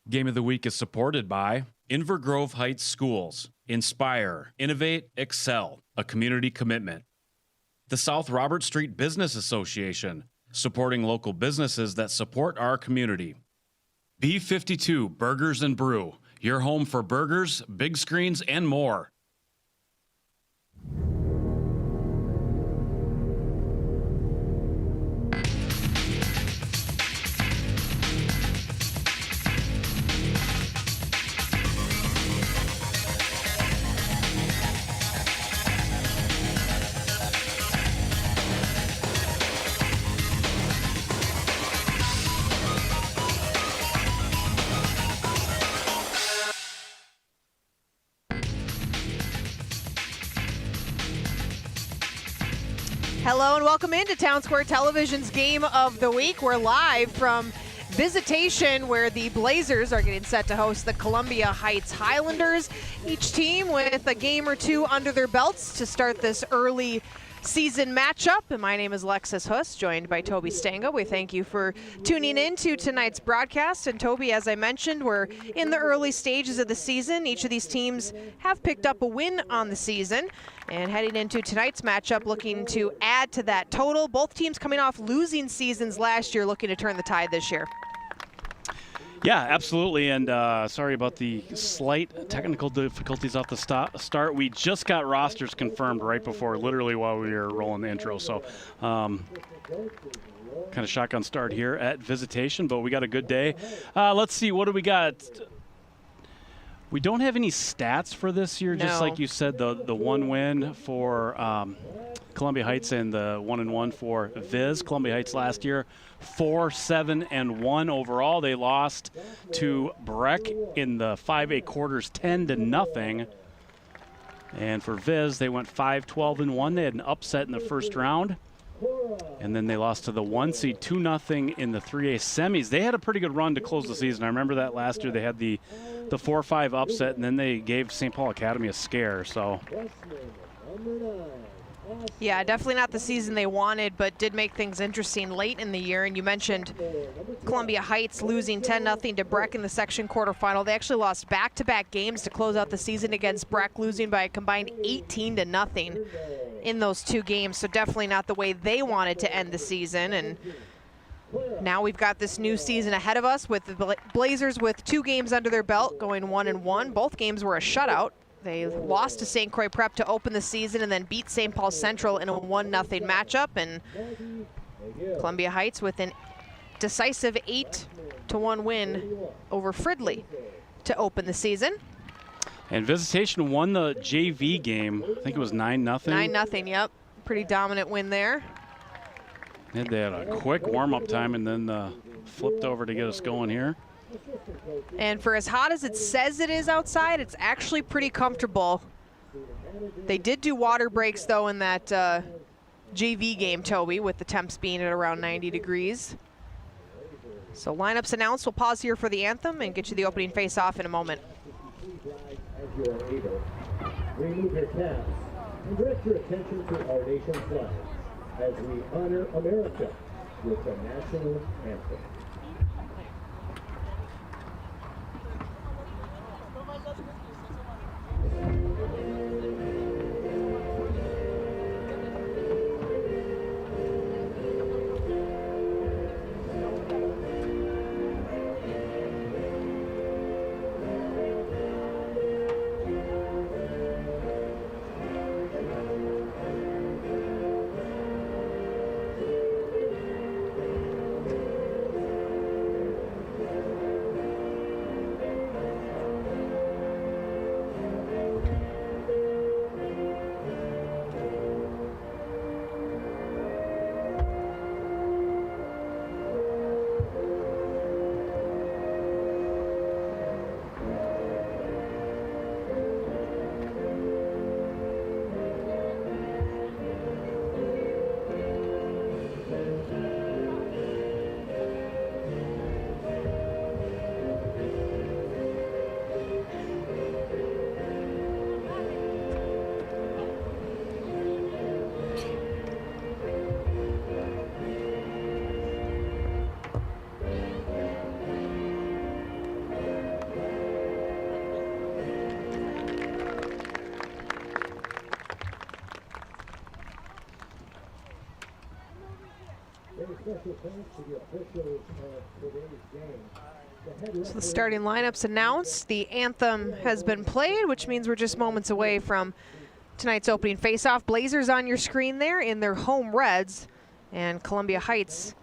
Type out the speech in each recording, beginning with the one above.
Game of the Week is supported by Inver Grove Heights Schools. Inspire, innovate, excel. A community commitment. The South Robert Street Business Association, supporting local businesses that support our community. B52 Burgers and Brew, your home for burgers, big screens, and more. Hello and welcome into Town Square Television's Game of the Week. We're live from Visitation, where the Blazers are getting set to host the Columbia Heights Highlanders. Each team with a game or two under their belts to start this early season matchup. And my name is Alexis Huss, joined by Toby Stango. We thank you for tuning in to tonight's broadcast. And Toby, as I mentioned, we're in the early stages of the season. Each of these teams have picked up a win on the season. And heading into tonight's matchup, looking to add to that total. Both teams coming off losing seasons last year, looking to turn the tide this year. Yeah, absolutely, and sorry about the slight technical difficulties off the start. We just got rosters confirmed right before, literally while we were rolling the intro, so kind of shotgun start here at Visitation, but we got a good day. Let's see, what do we got? We don't have any stats for this year, just like you said, the one win for Columbia Heights and the 1-1 for Viz. Columbia Heights last year, 4-7-1 overall. They lost to Breck in the 5A quarters, 10-0. And for Viz, they went 5-12-1. They had an upset in the first round. And then they lost to the 1 seed 2-0 in the 3A semis. They had a pretty good run to close the season. I remember that last year they had the 4-5 upset, and then they gave St. Paul Academy a scare. So, yeah, definitely not the season they wanted, but did make things interesting late in the year. And you mentioned Columbia Heights losing 10-0 to Breck in the section quarterfinal. They actually lost back-to-back games to close out the season against Breck, losing by a combined 18-0 in those two games. So definitely not the way they wanted to end the season. And now we've got this new season ahead of us with the Blazers with 2 games under their belt, going 1-1. Both games were a shutout. They lost to St. Croix Prep to open the season and then beat St. Paul Central in a 1-0 matchup. And Columbia Heights with an decisive 8-1 win over Fridley to open the season. And Visitation won the JV game. I think it was 9-0. 9-0, yep. Pretty dominant win there. They had a quick warm-up time and then flipped over to get us going here. And for as hot as it says it is outside, it's actually pretty comfortable. They did do water breaks, though, in that JV game, Toby, with the temps being at around 90 degrees. So lineups announced. We'll pause here for the anthem and get you the opening face-off in a moment. As you are able, remove your caps and direct your attention to our nation's flag as we honor America with the national anthem. Special thanks to the officials of today's game. So the starting lineups announced. The anthem has been played, which means we're just moments away from tonight's opening faceoff. Blazers on your screen there in their home reds, and Columbia Heights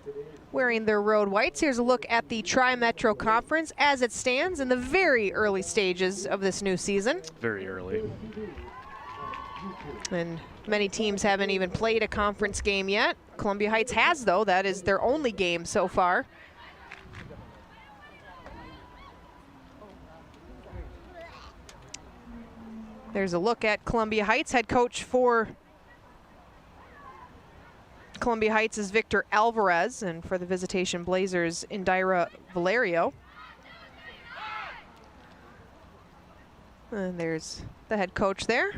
wearing their road whites. Here's a look at the Tri-Metro Conference as it stands in the very early stages of this new season. Very early. And many teams haven't even played a conference game yet. Columbia Heights has, though. That is their only game so far. There's a look at Columbia Heights. Head coach for Columbia Heights is Victor Alvarez, and for the Visitation Blazers, Indira Valerio. And there's the head coach there.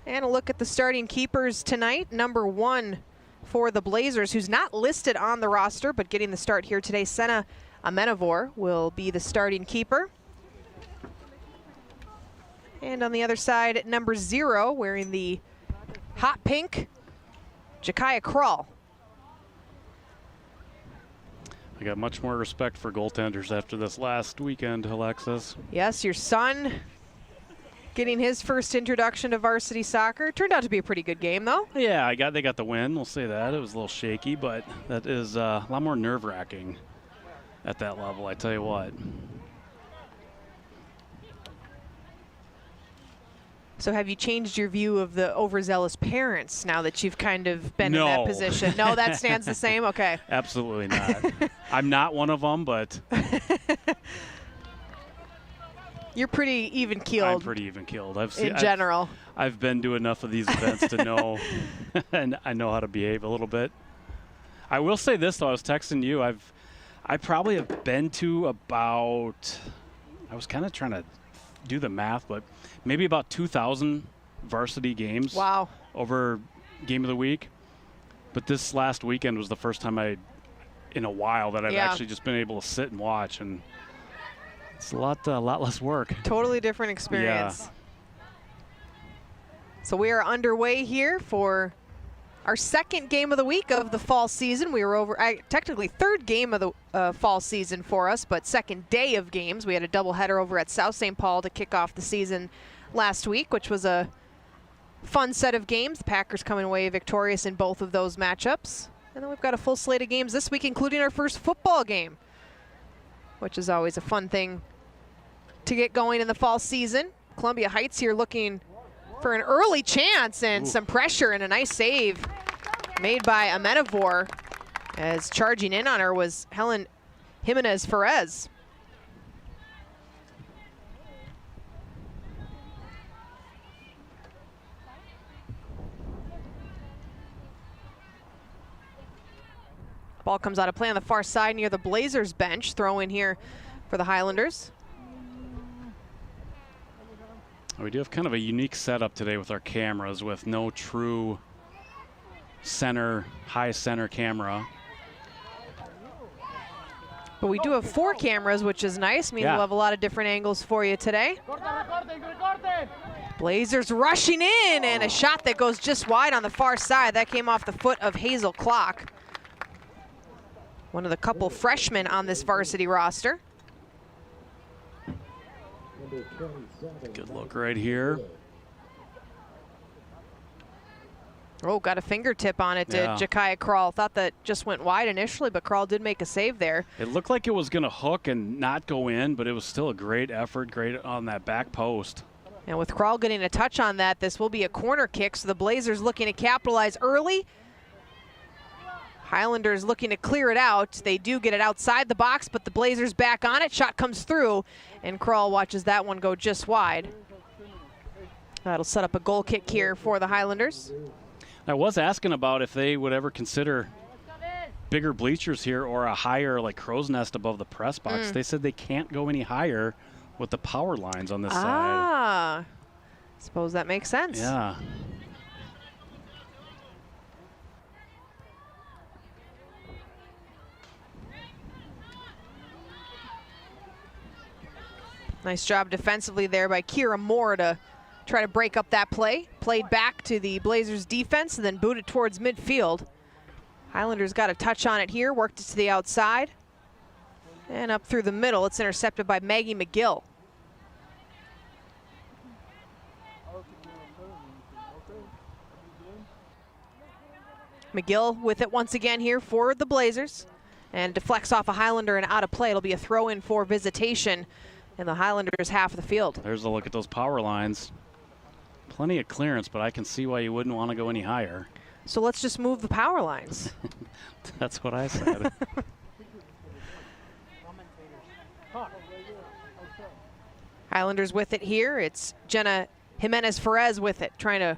And a look at the starting keepers tonight. Number 1 for the Blazers, who's not listed on the roster, but getting the start here today, Senna Amenavor will be the starting keeper. And on the other side, at number 0, wearing the hot pink, Ja'Kiah Krull. I got much more respect for goaltenders after this last weekend, Alexis. Yes, your son getting his first introduction to varsity soccer. Turned out to be a pretty good game, though. Yeah, they got the win. We'll say that. It was a little shaky, but that is a lot more nerve-wracking at that level, I tell you what. So have you changed your view of the overzealous parents now that you've kind of been in that position? No, that stands the same? Okay. Absolutely not. I'm not one of them, but you're pretty even-keeled. I'm pretty even-keeled. In general. I've been to enough of these events to know, and I know how to behave a little bit. I will say this, though. I was texting you. I probably have been to about, I was kind of trying to do the math, but maybe about 2,000 varsity games. Wow. Over game of the week. But this last weekend was the first time in a while that I've actually just been able to sit and watch, and it's a lot less work. Totally different experience. Yeah. So we are underway here for our second game of the week of the fall season. We were over, technically third game of the fall season for us, but second day of games. We had a doubleheader over at South St. Paul to kick off the season last week, which was a fun set of games. The Packers coming away victorious in both of those matchups. And then we've got a full slate of games this week, including our first football game, which is always a fun thing to get going in the fall season. Columbia Heights here looking for an early chance and some pressure, and a nice save made by Amenavor, as charging in on her was Helen Jimenez-Ferez. Ball comes out of play on the far side near the Blazers bench. Throw in here for the Highlanders. We do have kind of a unique setup today with our cameras, with no true high center camera. But we do have 4 cameras, which is nice. Means we'll have a lot of different angles for you today. Blazers rushing in, and a shot that goes just wide on the far side. That came off the foot of Hazel Clock, one of the couple freshmen on this varsity roster. Good look right here. Oh, got a fingertip on it, did Ja'Kiah Krull. Thought that just went wide initially, but Krull did make a save there. It looked like it was going to hook and not go in, but it was still a great effort, great on that back post. And with Krull getting a touch on that, this will be a corner kick, so the Blazers looking to capitalize early. Highlanders looking to clear it out. They do get it outside the box, but the Blazers back on it. Shot comes through, and Krull watches that one go just wide. That'll set up a goal kick here for the Highlanders. I was asking about if they would ever consider bigger bleachers here or a higher, like, crow's nest above the press box. They said they can't go any higher with the power lines on this side. Ah, suppose that makes sense. Yeah. Nice job defensively there by Kira Moore to try to break up that play. Played back to the Blazers defense and then booted towards midfield. Highlanders got a touch on it here, worked it to the outside. And up through the middle, it's intercepted by Maggie McGill. McGill with it once again here for the Blazers. And deflects off a Highlander and out of play. It'll be a throw-in for Visitation in the Highlanders' half of the field. There's a look at those power lines. Plenty of clearance, but I can see why you wouldn't want to go any higher. So let's just move the power lines. That's what I said. Highlanders with it here. It's Jenna Jimenez-Ferez with it, trying to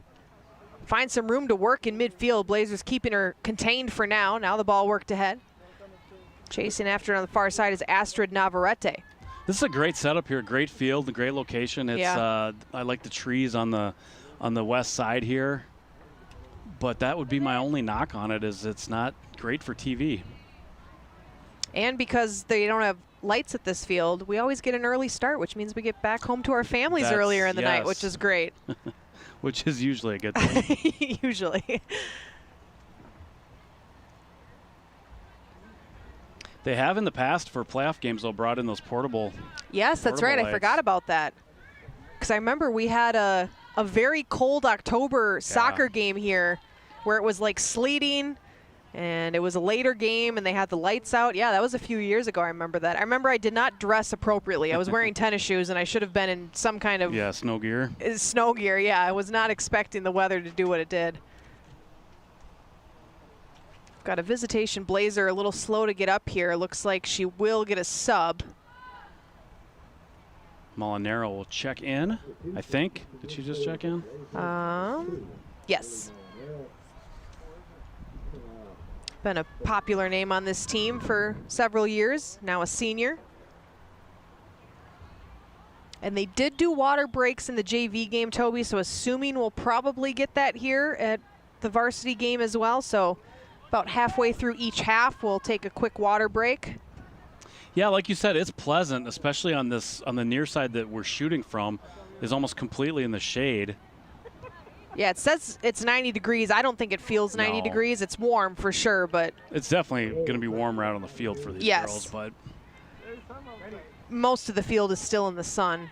find some room to work in midfield. Blazers keeping her contained for now. Now the ball worked ahead. Chasing after it on the far side is Astrid Navarrete. This is a great setup here, great field, a great location. It's I like the trees on the west side here, but that would be my only knock on it, is it's not great for TV. And because they don't have lights at this field, we always get an early start, which means we get back home to our families earlier in the night, which is great. Which is usually a good thing. Usually. They have in the past for playoff games, though, brought in those portable. Yes, that's right. lights. I forgot about that. Because I remember we had a very cold October soccer game here where it was like sleeting and it was a later game and they had the lights out. Yeah, that was a few years ago. I remember that. I remember I did not dress appropriately. I was wearing tennis shoes and I should have been in some kind of snow gear. Snow gear, yeah. I was not expecting the weather to do what it did. Got a Visitation Blazer a little slow to get up here. Looks like she will get a sub. Molinaro will check in, I think. Did she just check in? Yes. Been a popular name on this team for several years, now a senior. And they did do water breaks in the JV game, Toby, so assuming we'll probably get that here at the varsity game as well. So about halfway through each half, we'll take a quick water break. Yeah, like you said, it's pleasant, especially on the near side that we're shooting from, is almost completely in the shade. Yeah, it says it's 90 degrees. I don't think it feels 90 degrees. It's warm for sure, but it's definitely going to be warmer out on the field for these girls. But most of the field is still in the sun.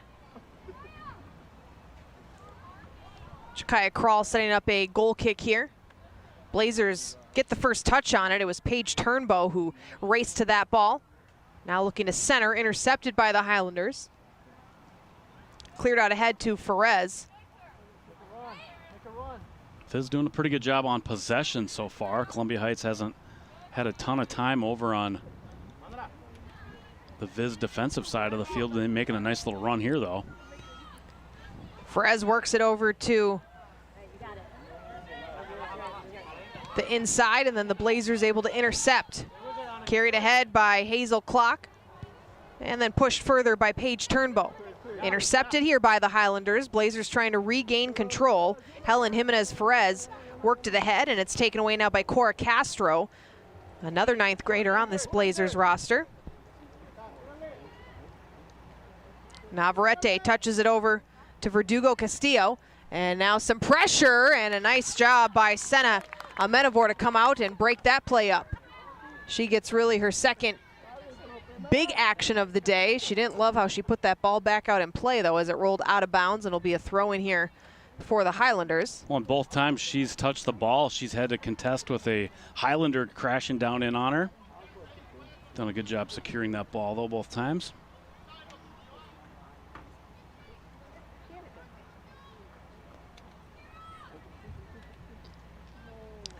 Jakaya Krall setting up a goal kick here. Blazers get the first touch on it. It was Paige Turnbow who raced to that ball. Now looking to center, intercepted by the Highlanders. Cleared out ahead to Ferez. Viz doing a pretty good job on possession so far. Columbia Heights hasn't had a ton of time over on the Viz defensive side of the field. They're making a nice little run here, though. Ferez works it over to the inside, and then the Blazers able to intercept. Carried ahead by Hazel Clock, and then pushed further by Paige Turnbow. Intercepted here by the Highlanders. Blazers trying to regain control. Helen Jimenez-Ferez worked it ahead, and it's taken away now by Cora Castro, another 9th grader on this Blazers roster. Navarrete touches it over to Verdugo Castillo, and now some pressure and a nice job by Senna Amenavor to come out and break that play up. She gets really her second big action of the day. She didn't love how she put that ball back out in play, though, as it rolled out of bounds, and it'll be a throw in here for the Highlanders. Well, and both times she's touched the ball, she's had to contest with a Highlander crashing down in on her. Done a good job securing that ball, though, both times.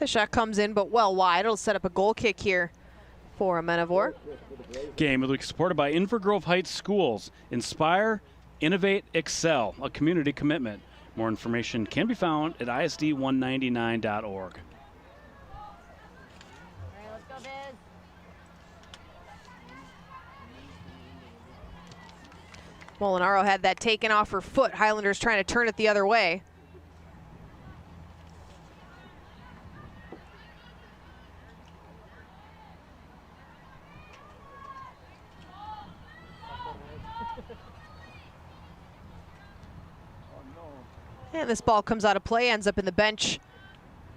The shot comes in, but well wide. It'll set up a goal kick here for Amenavor. Game will be supported by Inver Grove Heights Schools. Inspire, innovate, excel. A community commitment. More information can be found at isd199.org. Molinaro had that taken off her foot. Highlanders trying to turn it the other way. And this ball comes out of play, ends up in the bench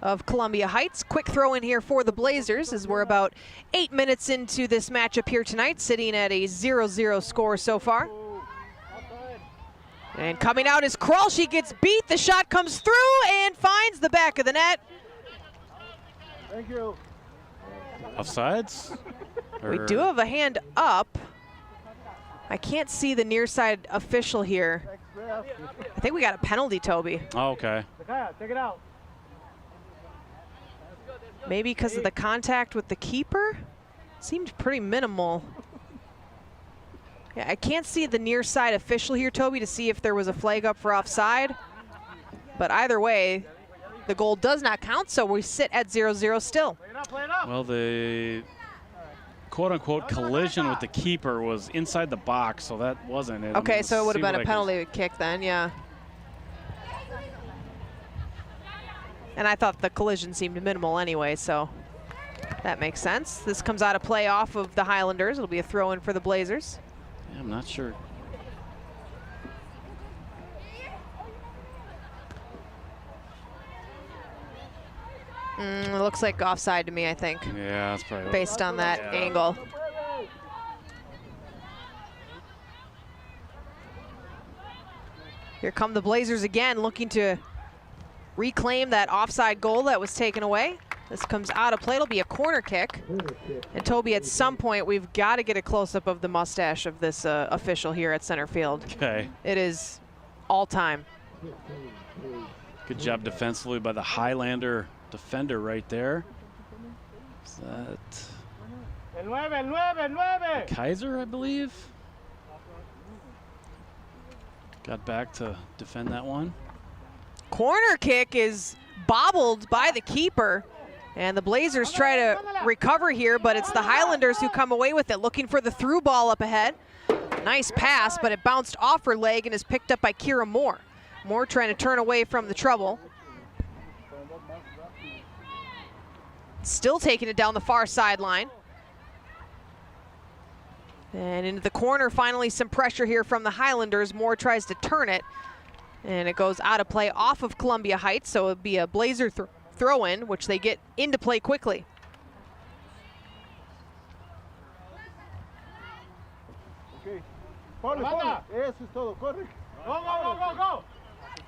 of Columbia Heights. Quick throw in here for the Blazers as we're about 8 minutes into this matchup here tonight, sitting at a 0-0 score so far. And coming out is Krull. She gets beat. The shot comes through and finds the back of the net. Thank you. Offsides? We do have a hand up. I can't see the near side official here. I think we got a penalty, Toby. Oh, okay. Take it out. Maybe because of the contact with the keeper? Seemed pretty minimal. Yeah, I can't see the near side official here, Toby, to see if there was a flag up for offside. But either way, the goal does not count, so we sit at 0-0 still. Well, the quote-unquote collision with the keeper was inside the box, so that wasn't it. Okay, I mean, so it would have been a like penalty kick then, yeah. And I thought the collision seemed minimal anyway, so that makes sense. This comes out of play off of the Highlanders. It'll be a throw-in for the Blazers. Yeah, I'm not sure. It looks like offside to me, I think, Yeah, that's probably based on that angle. Here come the Blazers again, looking to reclaim that offside goal that was taken away. This comes out of play. It'll be a corner kick. And Toby, at some point, we've got to get a close-up of the mustache of this official here at center field. Okay. It is all time. Good job defensively by the Highlander defender right there. Is that Kaiser, I believe? Got back to defend that one. Corner kick is bobbled by the keeper. And the Blazers try to recover here, but it's the Highlanders who come away with it, looking for the through ball up ahead. Nice pass, but it bounced off her leg and is picked up by Kira Moore. Moore trying to turn away from the trouble. Still taking it down the far sideline. And into the corner, finally some pressure here from the Highlanders. Moore tries to turn it, and it goes out of play off of Columbia Heights, so it'll be a Blazer throw-in, which they get into play quickly.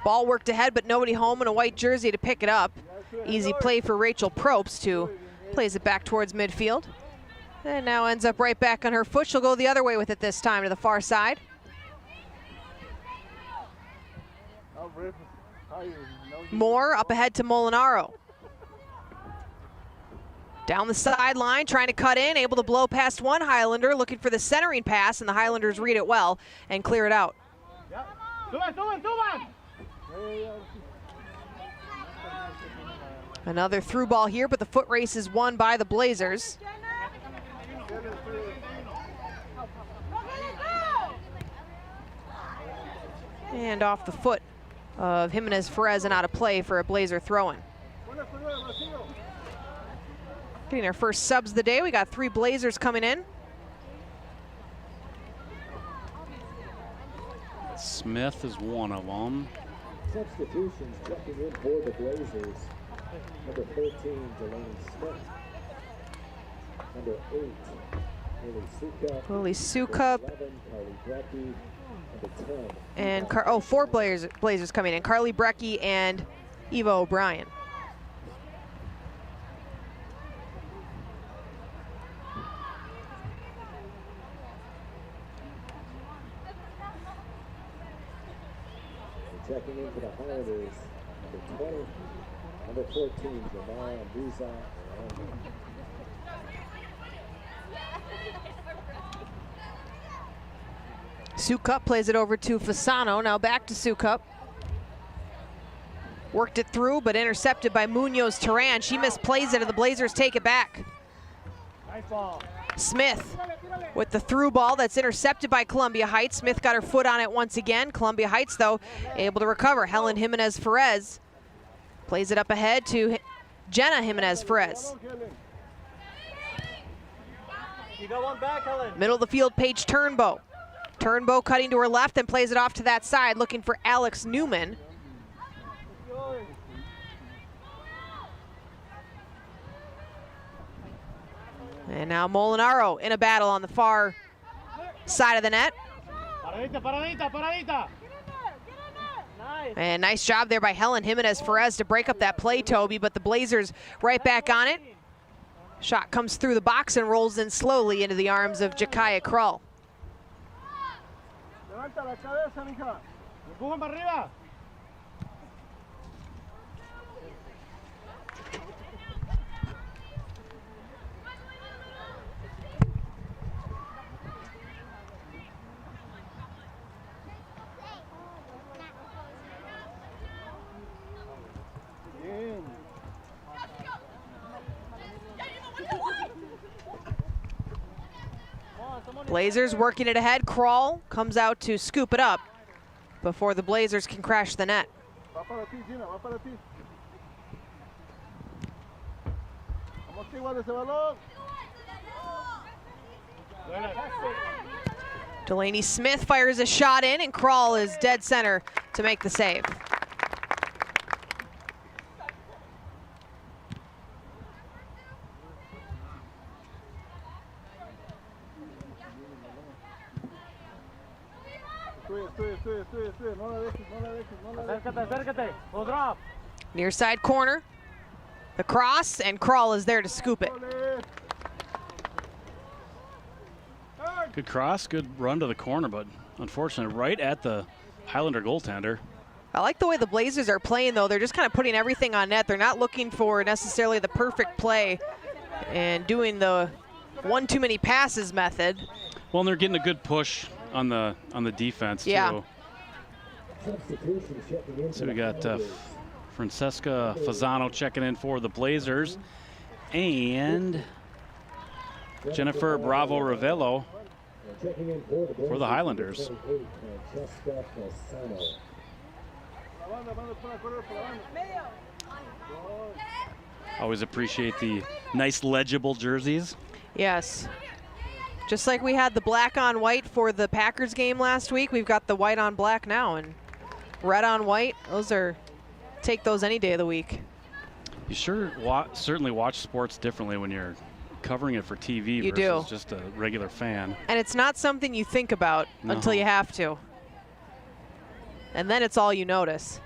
Ball worked ahead, but nobody home in a white jersey to pick it up. Easy play for Rachel Probst, who plays it back towards midfield. And now ends up right back on her foot. She'll go the other way with it this time, to the far side. Moore up ahead to Molinaro. Down the sideline, trying to cut in, able to blow past one Highlander, looking for the centering pass, and the Highlanders read it well and clear it out. Another through ball here, but the foot race is won by the Blazers. And off the foot of Jimenez Ferez and out of play for a Blazer throw-in. Getting our first subs of the day. We got 3 Blazers coming in. Smith is one of them. Substitutions checking in for the Blazers. Number 13, Delaney Smith. Number 8, Lily Sukup. 11, Carly Brecky. Number 10. And 4 Blazers coming in. Carly Brecky and Eva O'Brien. Checking in for the Highlanders, number 20, number 14, Jamal Musa. Sukup plays it over to Fasano. Now back to Sukup. Worked it through, but intercepted by Munoz Turan. She misplays it, and the Blazers take it back. Nice ball. Smith with the through ball that's intercepted by Columbia Heights. Smith got her foot on it once again. Columbia Heights, though, able to recover. Helen Jimenez Ferez plays it up ahead to Jenna Jimenez Ferez. You got one back, Helen. Middle of the field, Paige Turnbow. Turnbow cutting to her left and plays it off to that side, looking for Alex Newman. And now Molinaro in a battle on the far side of the net. Paradita, paradita, paradita. Nice. And nice job there by Helen Jimenez-Ferez to break up that play, Toby, but the Blazers right back on it. Shot comes through the box and rolls in slowly into the arms of Jakaya Krull. Levanta la cabeza, mija. Empujan para arriba. Bien. Blazers working it ahead. Krull comes out to scoop it up before the Blazers can crash the net. Va para ti, Gina, va para ti. Vamos igual ese balón. Delaney Smith fires a shot in, and Krull is dead center to make the save. Estoy. No la dejes, no la dejes, no la dejes. Acércate, acércate. Full drop. Near side corner, the cross, and Krull is there to scoop it. Good cross, good run to the corner, but unfortunately right at the Highlander goaltender. I like the way the Blazers are playing, though. They're just kind of putting everything on net. They're not looking for necessarily the perfect play and doing the one too many passes method. Well, and they're getting a good push on the defense too. Yeah. So we got Francesca Fasano checking in for the Blazers, and Jennifer Bravo Ravello for the Highlanders. Always appreciate the nice legible jerseys. Yes. Just like we had the black on white for the Packers game last week, we've got the white on black now, and red on white. Take those any day of the week. You certainly watch sports differently when you're covering it for TV You versus do. just a regular fan. And it's not something you think about until you have to. And then it's all you notice.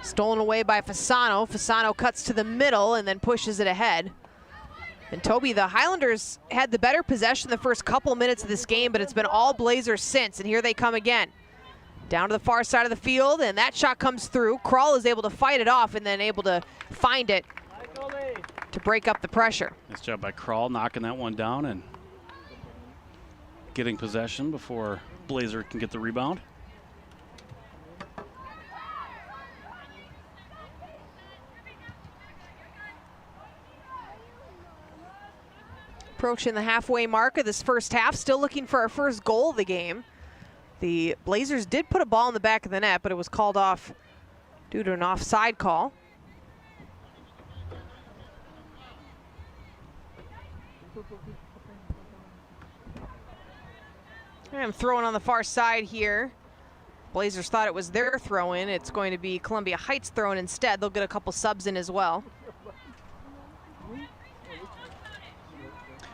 Stolen away by Fasano. Fasano cuts to the middle and then pushes it ahead. And Toby, the Highlanders had the better possession the first couple minutes of this game, but it's been all Blazers since, and here they come again. Down to the far side of the field, and that shot comes through. Krull is able to fight it off and then able to find it to break up the pressure. Nice job by Krull knocking that one down and getting possession before Blazer can get the rebound. Approaching the halfway mark of this first half, still looking for our first goal of the game. The Blazers did put a ball in the back of the net, but it was called off due to an offside call. And throwing on the far side here. Blazers thought it was their throw-in. It's going to be Columbia Heights throwing instead. They'll get a couple subs in as well.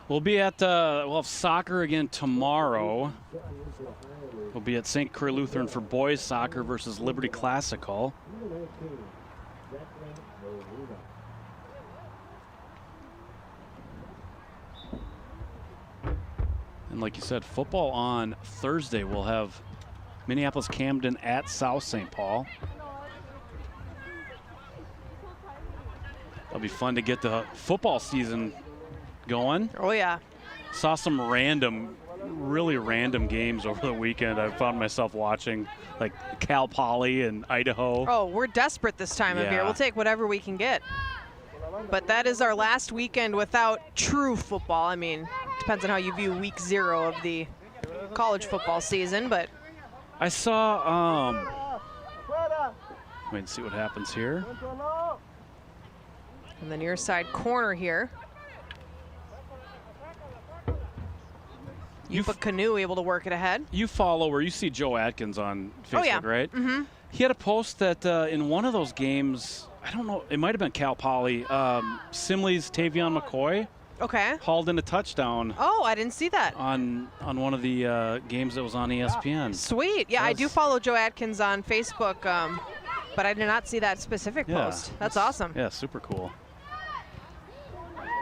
We'll be at, we'll have soccer again tomorrow. We'll be at St. Clair Lutheran for boys soccer versus Liberty Classical. And like you said, football on Thursday. We'll have Minneapolis Camden at South St. Paul. It'll be fun to get the football season going. Oh, yeah. Saw some really random games over the weekend. I found myself watching, like Cal Poly and Idaho. Oh, we're desperate this time of year. We'll take whatever we can get. But that is our last weekend without true football. I mean, depends on how you view week 0 of the college football season, but I saw, wait and see what happens here. in the near side corner here. Yupa Canoe able to work it ahead. You follow or you see Joe Atkins on Facebook, oh, yeah. right? Mm-hmm. He had a post that in one of those games, I don't know, it might have been Cal Poly. Simley's Tavion McCoy Okay. hauled in a touchdown Oh, I didn't see that. on one of the games that was on ESPN. Sweet. Yeah, I do follow Joe Atkins on Facebook, but I did not see that specific post. That's awesome. Yeah, super cool.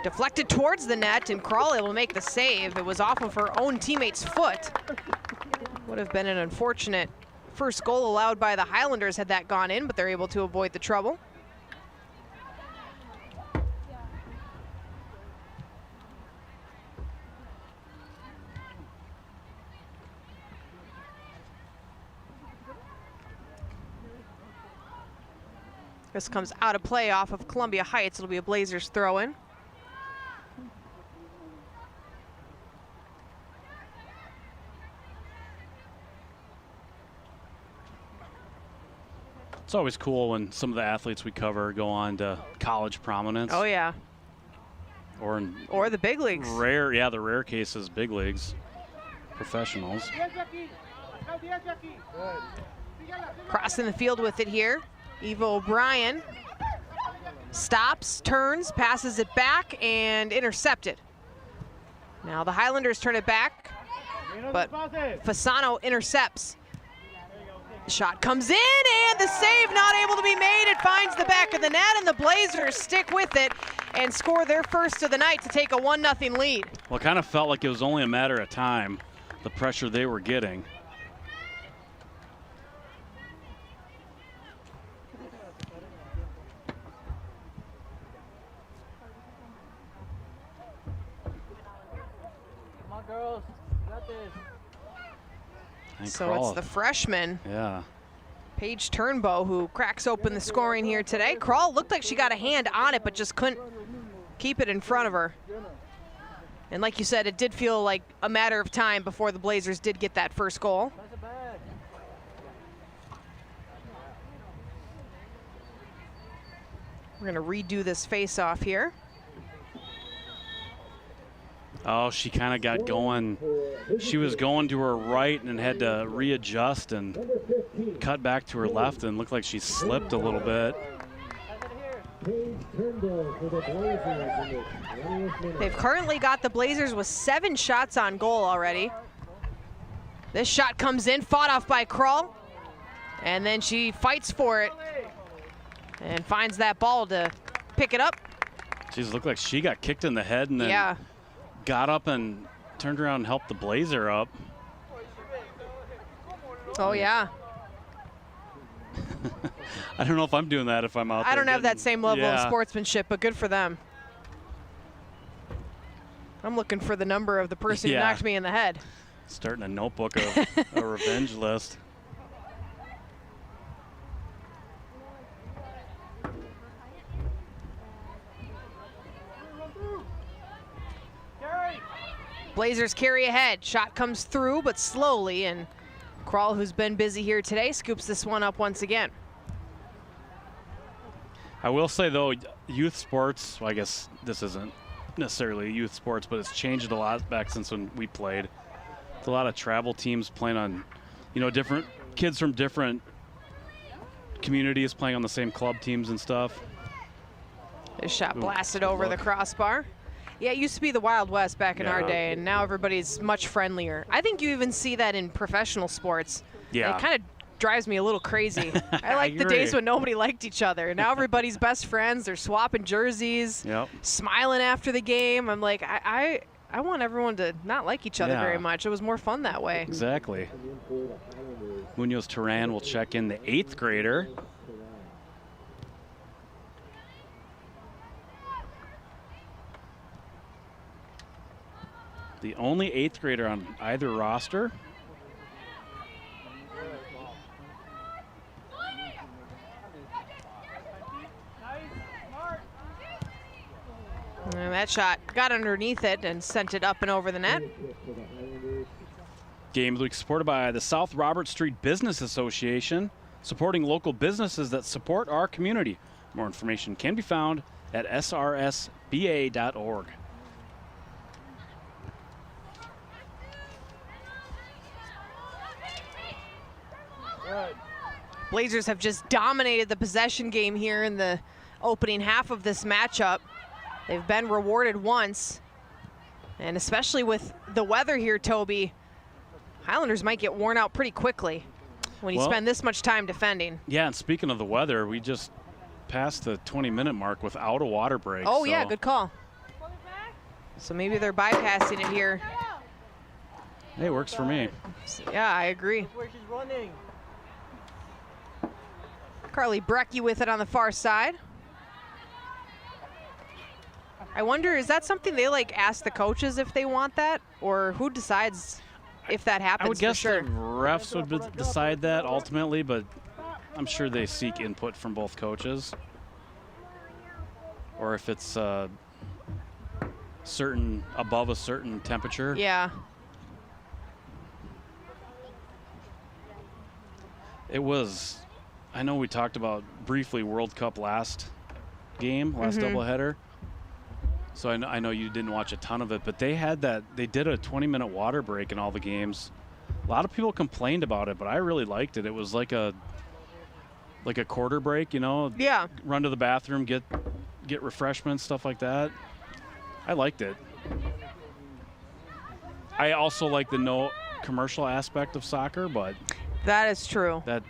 Deflected towards the net, and Crawley will make the save. It was off of her own teammate's foot. Would have been an unfortunate first goal allowed by the Highlanders had that gone in, but they're able to avoid the trouble. This comes out of play off of Columbia Heights. It'll be a Blazers throw in. It's always cool when some of the athletes we cover go on to college prominence. Oh yeah. Or the big leagues. The rare cases, big leagues, professionals. Crossing the field with it here. Eva O'Brien stops, turns, passes it back, and intercepted. Now the Highlanders turn it back, but Fasano intercepts. The shot comes in, and the save not able to be made. It finds the back of the net, and the Blazers stick with it and score their first of the night to take a 1-0 lead. Well, it kind of felt like it was only a matter of time, the pressure they were getting. Come on, girls. You got this. So it's the freshman, Yeah. Paige Turnbow, who cracks open the scoring here today. Crawl looked like she got a hand on it, but just couldn't keep it in front of her. And like you said, it did feel like a matter of time before the Blazers did get that first goal. We're gonna redo this face-off here. Oh, she kind of got going. She was going to her right and had to readjust and cut back to her left and looked like she slipped a little bit. They've currently got the Blazers with 7 shots on goal already. This shot comes in, fought off by Krull, and then she fights for it and finds that ball to pick it up. She's looked like she got kicked in the head and then got up and turned around and helped the Blazer up. Oh, yeah. I don't know if I'm doing that if I'm out there. I don't have that same level of Yeah. sportsmanship, but good for them. I'm looking for the number of the person who knocked me in the head. Starting a notebook of a revenge list. Blazers carry ahead. Shot comes through, but slowly, and Krull, who's been busy here today, scoops this one up once again. I will say, though, youth sports, well, I guess this isn't necessarily youth sports, but it's changed a lot back since when we played. It's a lot of travel teams playing on, different kids from different communities playing on the same club teams and stuff. This shot blasted over the crossbar. Yeah, it used to be the Wild West back in our day, and now everybody's much friendlier. I think you even see that in professional sports. Yeah. It kind of drives me a little crazy. I like the days when nobody liked each other. Now everybody's best friends. They're swapping jerseys, smiling after the game. I'm like, I want everyone to not like each other very much. It was more fun that way. Exactly. Munoz Turan will check in the 8th grader. The only 8th grader on either roster. And that shot got underneath it and sent it up and over the net. Game of the week supported by the South Robert Street Business Association, supporting local businesses that support our community. More information can be found at srsba.org. Blazers have just dominated the possession game here in the opening half of this matchup. They've been rewarded once, and especially with the weather here, Toby, Highlanders might get worn out pretty quickly when you spend this much time defending. Yeah, and speaking of the weather, we just passed the 20-minute mark without a water break. Oh, so. Yeah, good call. So maybe they're bypassing it here. Hey, works for me. Yeah, I agree. Where she's running. Carly Brecky with it on the far side. I wonder, is that something they like ask the coaches if they want that, or who decides if that happens? I would guess for sure? the refs would decide that ultimately, but I'm sure they seek input from both coaches. Or if it's above a certain temperature. Yeah. It was, I know we talked about briefly World Cup last doubleheader. So I know you didn't watch a ton of it, but they did a 20-minute water break in all the games. A lot of people complained about it, but I really liked it. It was like a quarter break, you know? Yeah. Run to the bathroom, get refreshments, stuff like that. I liked it. I also like the no commercial aspect of soccer, but That is true. that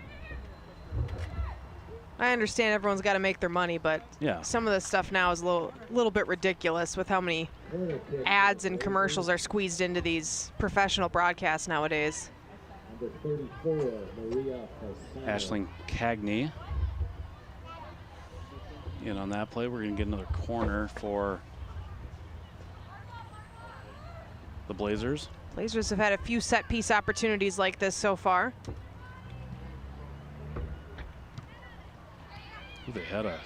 I understand everyone's got to make their money, but yeah. some of this stuff now is a little bit ridiculous with how many ads and commercials are squeezed into these professional broadcasts nowadays. Number 34, Maria Fasano. Aisling Cagney in on that play. We're going to get another corner for the Blazers. Blazers have had a few set piece opportunities like this so far. Ooh, they had a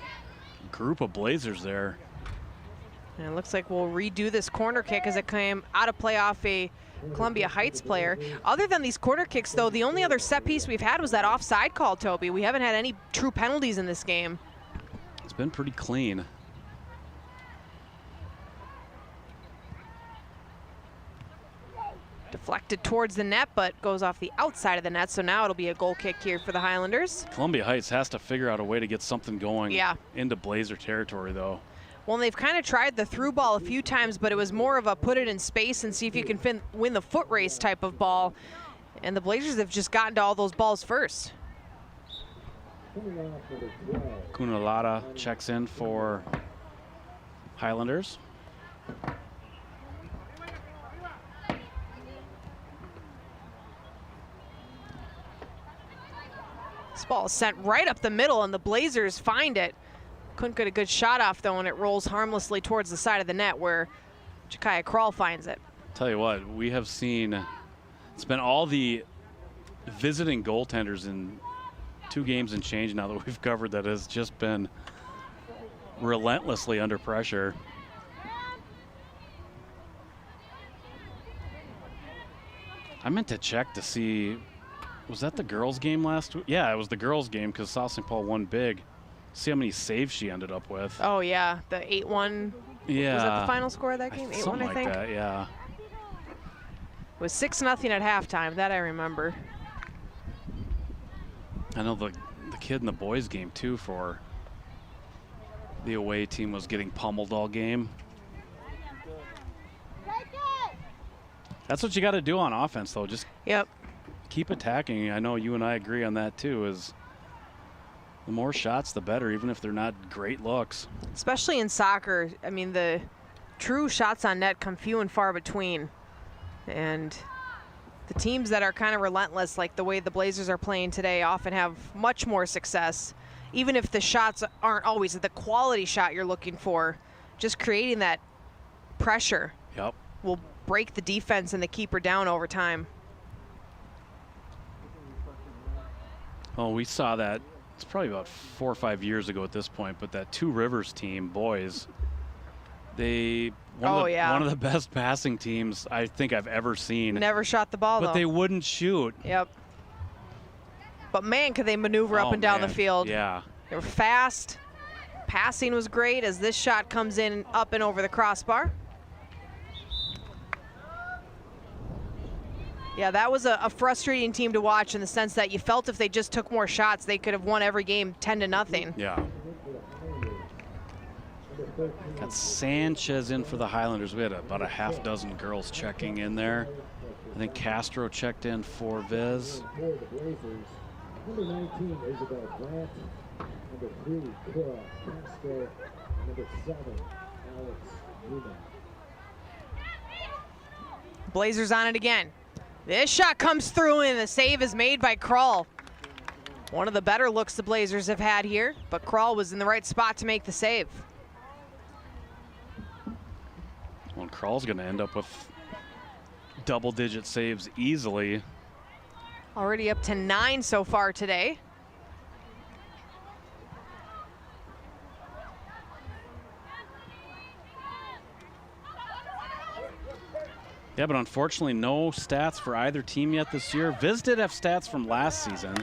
group of Blazers there. And it looks like we'll redo this corner kick as it came out of play off a Columbia Heights player. Other than these corner kicks, though, the only other set piece we've had was that offside call, Toby. We haven't had any true penalties in this game. It's been pretty clean. Deflected towards the net, but goes off the outside of the net, so now it'll be a goal kick here for the Highlanders. Columbia Heights has to figure out a way to get something going into Blazer territory, though. Well, they've kind of tried the through ball a few times, but it was more of a put it in space and see if you can win the foot race type of ball. And the Blazers have just gotten to all those balls first. Kunalata checks in for Highlanders. This ball is sent right up the middle, and the Blazers find it. Couldn't get a good shot off, though, and it rolls harmlessly towards the side of the net where Jakaya Kral finds it. Tell you what, we have seen, it's been all the visiting goaltenders in 2 games and change now that we've covered that has just been relentlessly under pressure. I meant to check to see, was that the girls' game last week? Yeah, it was the girls' game because South St. Paul won big. See how many saves she ended up with. Oh, yeah, the 8-1. Yeah. Was that the final score of that game? 8-1, Something I think? like that, yeah. It was 6-0 at halftime. That I remember. I know the kid in the boys' game, too, for the away team was getting pummeled all game. That's what you got to do on offense, though. Just keep attacking. I know you and I agree on that, too, is the more shots, the better, even if they're not great looks. Especially in soccer. I mean, the true shots on net come few and far between. And the teams that are kind of relentless, like the way the Blazers are playing today, often have much more success. Even if the shots aren't always the quality shot you're looking for, just creating that pressure will break the defense and the keeper down over time. Oh, we saw that. It's probably about 4 or 5 years ago at this point, but that Two Rivers team, boys, one of the best passing teams I think I've ever seen. Never shot the ball, but they wouldn't shoot. Yep. But man, could they maneuver up and down the field. Yeah. They were fast. Passing was great as this shot comes in up and over the crossbar. Yeah, that was a frustrating team to watch in the sense that you felt if they just took more shots, they could have won every game 10-0. Yeah. Got Sanchez in for the Highlanders. We had about a half dozen girls checking in there. I think Castro checked in for Viz. Number 19, Isabel Grant. Number 3, Cora Castro. Number 7, Alex Newman. Blazers on it again. This shot comes through and the save is made by Krull. One of the better looks the Blazers have had here, but Krull was in the right spot to make the save. Well, Krull's going to end up with double-digit saves easily. Already up to 9 so far today. Yeah, but unfortunately no stats for either team yet this year. Viz did have stats from last season.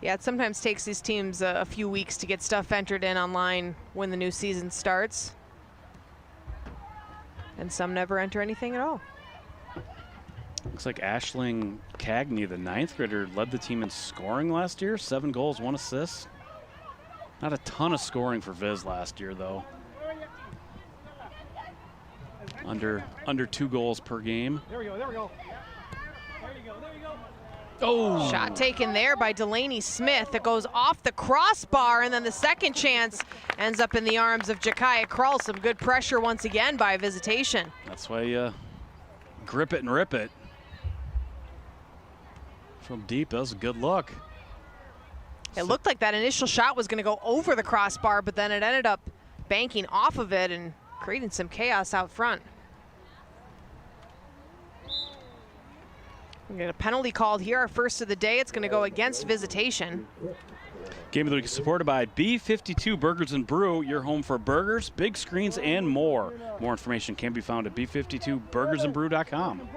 Yeah, it sometimes takes these teams a few weeks to get stuff entered in online when the new season starts. And some never enter anything at all. Looks like Aisling Cagney, the 9th grader, led the team in scoring last year. 7 goals, 1 assist. Not a ton of scoring for Viz last year, though. Under 2 goals per game. There we go, there we go. There you go, there you go. Oh! Shot taken there by Delaney Smith. It goes off the crossbar, and then the second chance ends up in the arms of Jakaya Krull. Some good pressure once again by Visitation. That's why you grip it and rip it. From deep, that was a good look. It looked like that initial shot was going to go over the crossbar, but then it ended up banking off of it and creating some chaos out front. We get a penalty called here, our first of the day. It's going to go against Visitation. Game of the week is supported by B52 Burgers and Brew, your home for burgers, big screens, and more. More information can be found at b52burgersandbrew.com.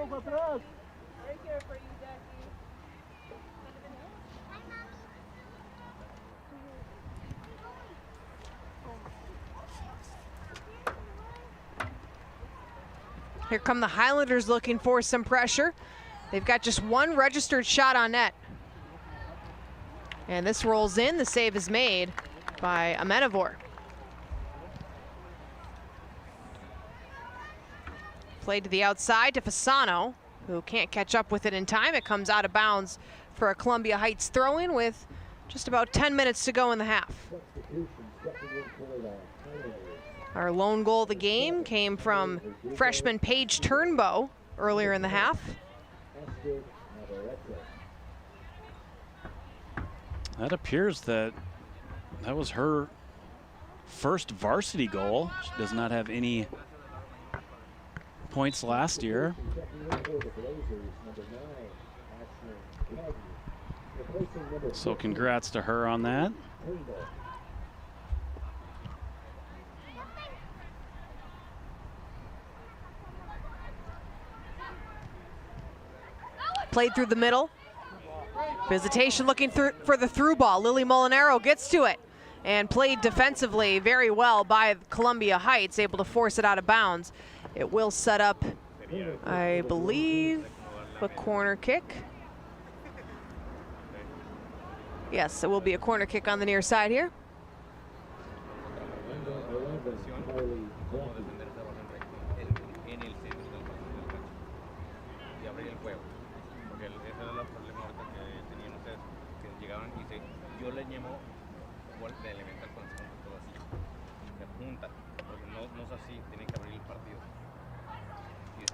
Here come the Highlanders looking for some pressure. They've got just 1 registered shot on net. And this rolls in. The save is made by Amenavor. Played to the outside to Fasano, who can't catch up with it in time. It comes out of bounds for a Columbia Heights throw-in with just about 10 minutes to go in the half. Our lone goal of the game came from freshman Paige Turnbow earlier in the half. That appears that was her first varsity goal. She does not have any points last year. So congrats to her on that. Played through the middle. Visitation looking for the through ball. Lily Molinaro gets to it and played defensively very well by Columbia Heights, able to force it out of bounds. It will set up, I believe, a corner kick. Yes, it will be a corner kick on the near side here.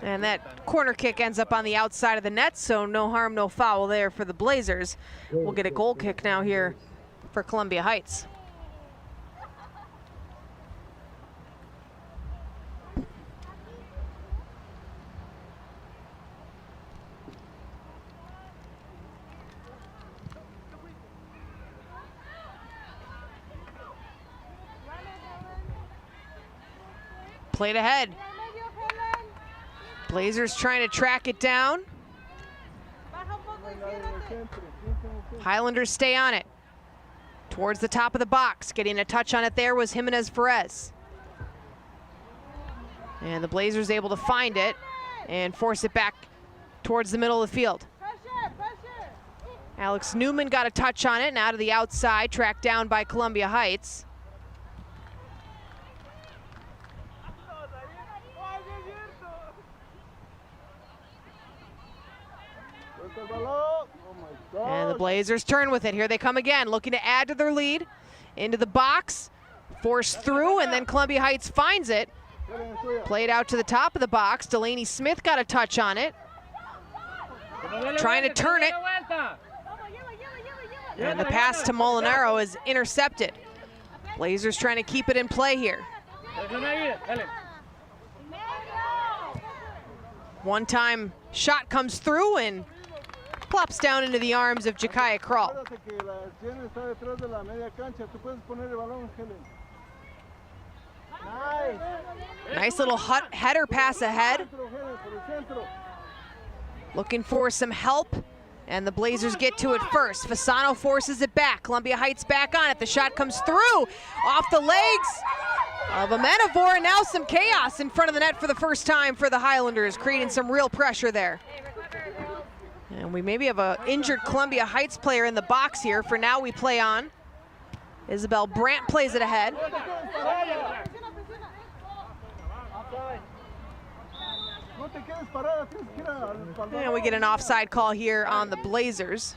And that corner kick ends up on the outside of the net, so no harm, no foul there for the Blazers. We'll get a goal kick now here for Columbia Heights. Played ahead. Blazers trying to track it down. Highlanders stay on it. Towards the top of the box. Getting a touch on it there was Jimenez Perez. And the Blazers able to find it and force it back towards the middle of the field. Alex Newman got a touch on it and out of the outside, tracked down by Columbia Heights. And the Blazers turn with it. Here they come again, looking to add to their lead. Into the box, forced through, and then Columbia Heights finds it. Played out to the top of the box. Delaney Smith got a touch on it. Trying to turn it. And the pass to Molinaro is intercepted. Blazers trying to keep it in play here. One-time shot comes through and plops down into the arms of Jakaya Krull. Nice little header pass ahead. Looking for some help, and the Blazers get to it first. Fasano forces it back. Columbia Heights back on it. The shot comes through off the legs of Amenavor, and now some chaos in front of the net for the first time for the Highlanders, creating some real pressure there. And we maybe have an injured Columbia Heights player in the box here. For now, we play on. Isabel Brandt plays it ahead. And we get an offside call here on the Blazers.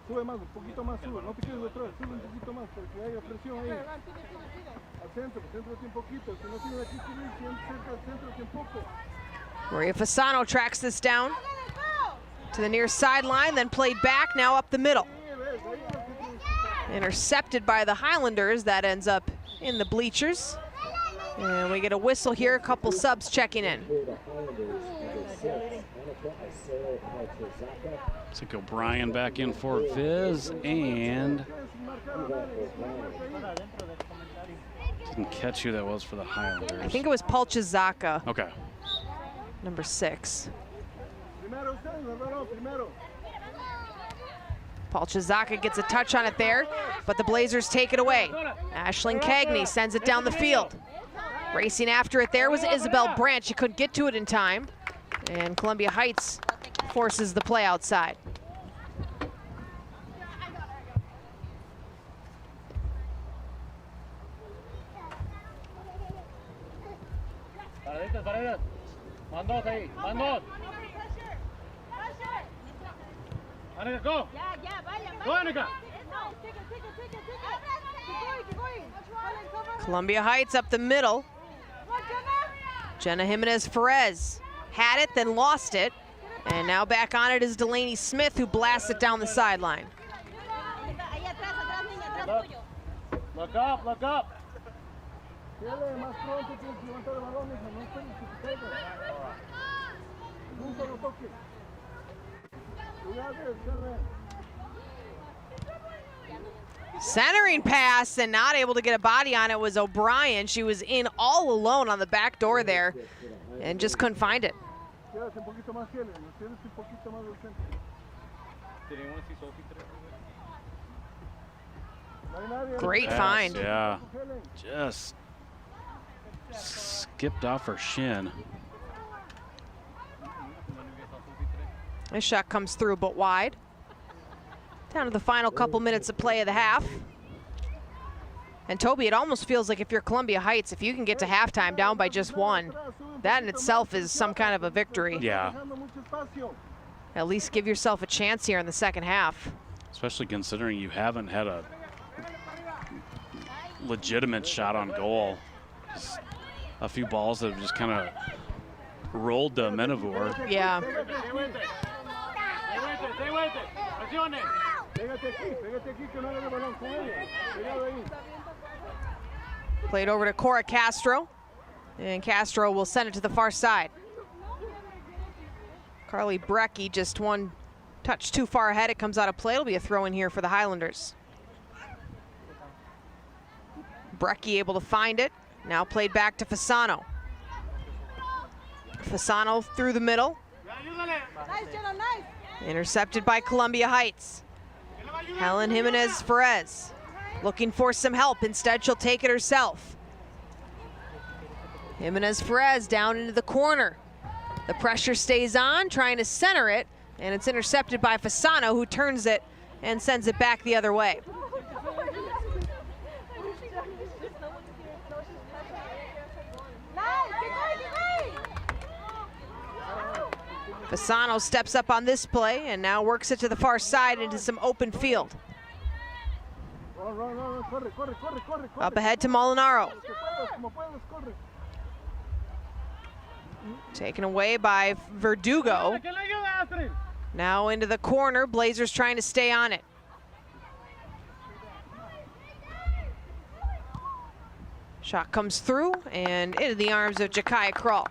Sube más, un poquito más, sube, no te quedes detrás, sube un poquito más para que haya presión ahí. Al centro, céntrate un poquito, si no tienes aquí, cerca al centro, un poco. Maria Fasano tracks this down to the near sideline, then played back, now up the middle. Intercepted by the Highlanders, that ends up in the bleachers. And we get a whistle here, a couple subs checking in. Looks like O'Brien back in for Viz, and didn't catch who that was for the Highlanders. I think it was Palchizaka. Okay. Number 6. Palchizaka gets a touch on it there, but the Blazers take it away. Aisling Cagney sends it down the field. Racing after it there was Isabel Brandt. She couldn't get to it in time, and Columbia Heights forces the play outside. Mandos ahí, mandos. Anika, go. Go, Anika. Columbia Heights up the middle. Jenna Jimenez-Ferez had it, then lost it. And now back on it is Delaney Smith, who blasts it down the sideline. Look up, look up. Centering pass, and not able to get a body on it was O'Brien. She was in all alone on the back door there and just couldn't find it. Great find. Yeah, just skipped off her shin. This shot comes through but wide. Down to the final couple minutes of play of the half. And Toby, it almost feels like if you're Columbia Heights, if you can get to halftime down by just 1, that in itself is some kind of a victory. Yeah. At least give yourself a chance here in the second half. Especially considering you haven't had a legitimate shot on goal. Just a few balls that have just kind of rolled to Menavur. Yeah. Played over to Cora Castro, and Castro will send it to the far side. Carly Brecky just one touch too far ahead. It comes out of play. It'll be a throw in here for the Highlanders. Brecky able to find it. Now played back to Fasano. Fasano through the middle. Intercepted by Columbia Heights. Helen Jimenez-Perez looking for some help. Instead, she'll take it herself. Jimenez-Perez down into the corner. The pressure stays on, trying to center it, and it's intercepted by Fasano, who turns it and sends it back the other way. Fasano steps up on this play and now works it to the far side into some open field. Up ahead to Molinaro. Taken away by Verdugo. Now into the corner, Blazers trying to stay on it. Shot comes through and into the arms of Jakaya Krull.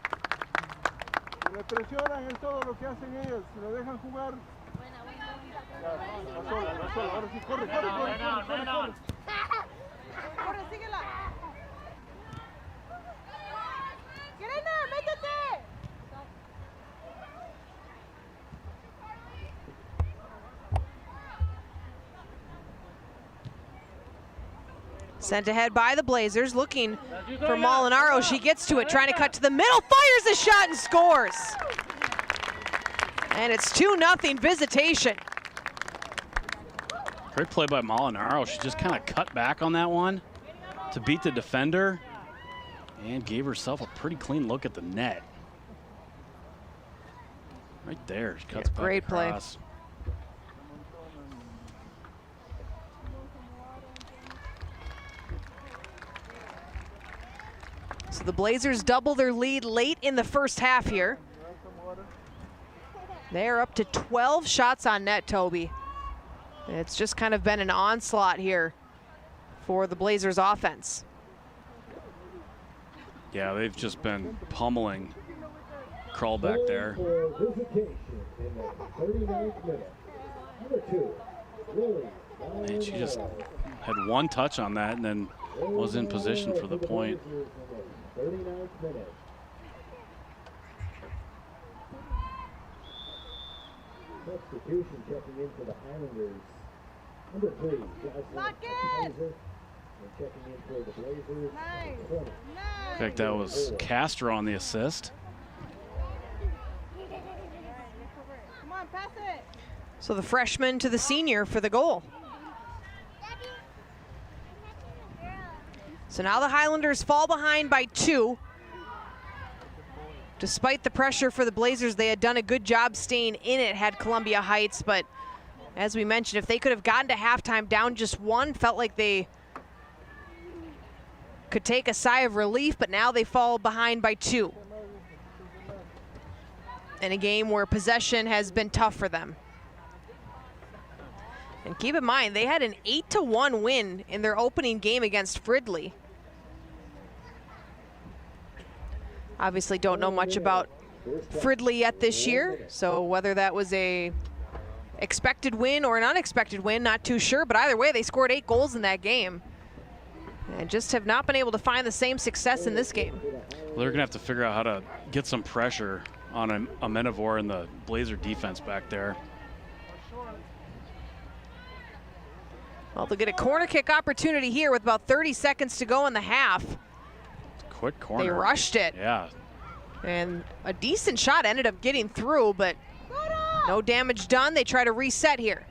Le presionan, es todo lo que hacen ellas, si lo dejan jugar. La sola, ahora sí, corre. Corre, síguela. Serena, métete. Sent ahead by the Blazers, looking for Molinaro. She gets to it, trying to cut to the middle, fires the shot and scores. And it's 2-0 Visitation. Great play by Molinaro. She just kind of cut back on that one to beat the defender and gave herself a pretty clean look at the net. Right there, she cuts back great across. play. So the Blazers double their lead late in the first half here. They're up to 12 shots on net, Toby. It's just kind of been an onslaught here for the Blazers offense. Yeah, they've just been pummeling Krull back there. Man, she just had one touch on that and then was in position for the point. 39th minute. Substitution checking in for the Highlanders. Number 3, Jocelyn Kaiser. And checking in for the Blazers. In fact, that was Castro on the assist. Come on, pass it. So the freshman to the senior for the goal. So now the Highlanders fall behind by 2. Despite the pressure for the Blazers, they had done a good job staying in it, had Columbia Heights, but as we mentioned, if they could have gotten to halftime down just 1, felt like they could take a sigh of relief, but now they fall behind by 2. In a game where possession has been tough for them. And keep in mind, they had an 8-1 win in their opening game against Fridley. Obviously don't know much about Fridley yet this year, so whether that was a expected win or an unexpected win, not too sure, but either way, they scored 8 goals in that game and just have not been able to find the same success in this game. Well, they're gonna have to figure out how to get some pressure on Amenivore and the Blazer defense back there. Well, they'll get a corner kick opportunity here with about 30 seconds to go in the half. Quick corner. They rushed it. Yeah. And a decent shot ended up getting through, but no damage done. They try to reset here.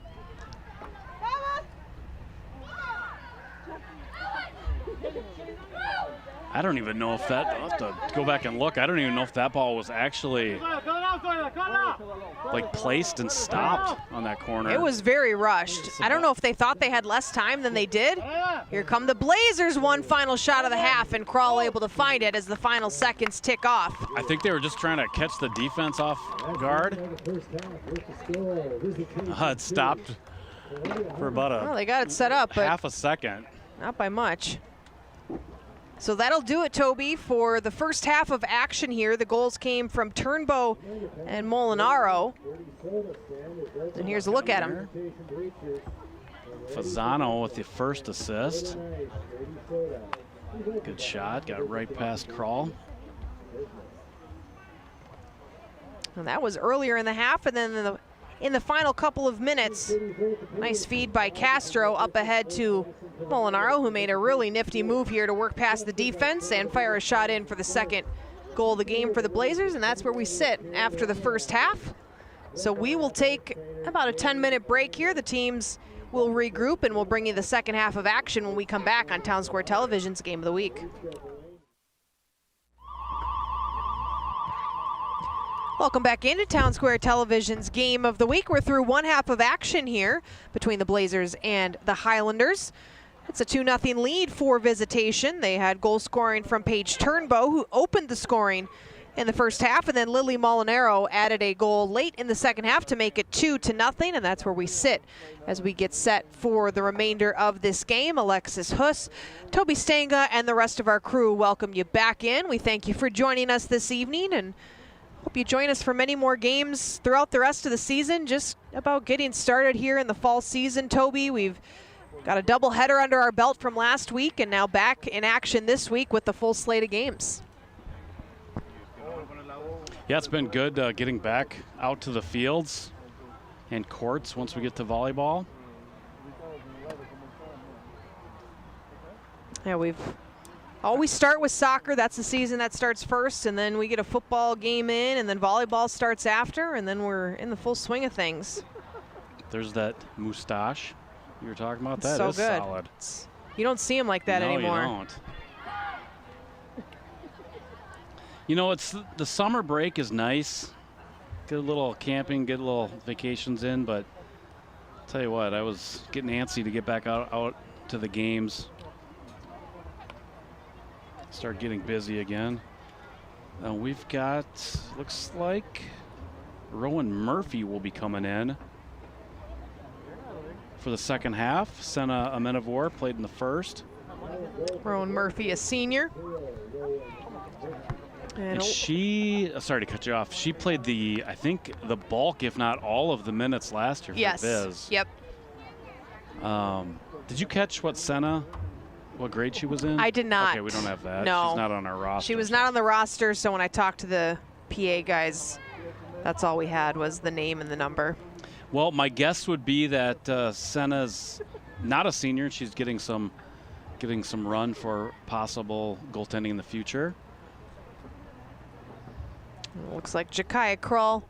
I don't even know if that, I'll have to go back and look. I don't even know if that ball was actually like placed and stopped on that corner. It was very rushed. I don't know if they thought they had less time than they did. Here come the Blazers, one final shot of the half, and Krull able to find it as the final seconds tick off. I think they were just trying to catch the defense off guard. It stopped for about Well, they got it set up, but half a second. not by much. So that'll do it, Toby, for the first half of action here. The goals came from Turnbow and Molinaro. And here's a look at them. Fasano with the first assist. Good shot, got right past Krull. And that was earlier in the half, and then in the final couple of minutes, nice feed by Castro up ahead to Molinaro, who made a really nifty move here to work past the defense and fire a shot in for the second goal of the game for the Blazers, and that's where we sit after the first half. So we will take about a 10-minute break here. The teams will regroup, and we'll bring you the second half of action when we come back on Town Square Television's Game of the Week. Welcome back into Town Square Television's Game of the Week. We're through one half of action here between the Blazers and the Highlanders. It's a 2-0 lead for Visitation. They had goal scoring from Paige Turnbow, who opened the scoring in the first half, and then Lily Molinaro added a goal late in the second half to make it 2-0, and that's where we sit as we get set for the remainder of this game. Alexis Huss, Toby Stanga, and the rest of our crew welcome you back in. We thank you for joining us this evening, and hope you join us for many more games throughout the rest of the season. Just about getting started here in the fall season, Toby. We've got a doubleheader under our belt from last week, and now back in action this week with the full slate of games. Yeah, it's been good getting back out to the fields and courts once we get to volleyball. Yeah, we've always start with soccer. That's the season that starts first, and then we get a football game in, and then volleyball starts after, and then we're in the full swing of things. There's that moustache you were talking about. That so is good. solid. You don't see him like that anymore. No, you don't. You know, it's the summer break is nice. Get a little camping, get a little vacations in, but I'll tell you what, I was getting antsy to get back out to the games. Start getting busy again. We've got, looks like Rowan Murphy will be coming in for the second half. Senna Amenavor played in the first. Rowan Murphy, a senior. And she, sorry to cut you off, she played I think the bulk, if not all of the minutes last year for Viz. Yep. Did you catch what grade she was in? I did not. Okay, we don't have that. No. She's not on our roster. She was not on the roster, so when I talked to the PA guys, that's all we had was the name and the number. Well, my guess would be that Senna's not a senior, and she's getting some run for possible goaltending in the future. Looks like Jakaya Krull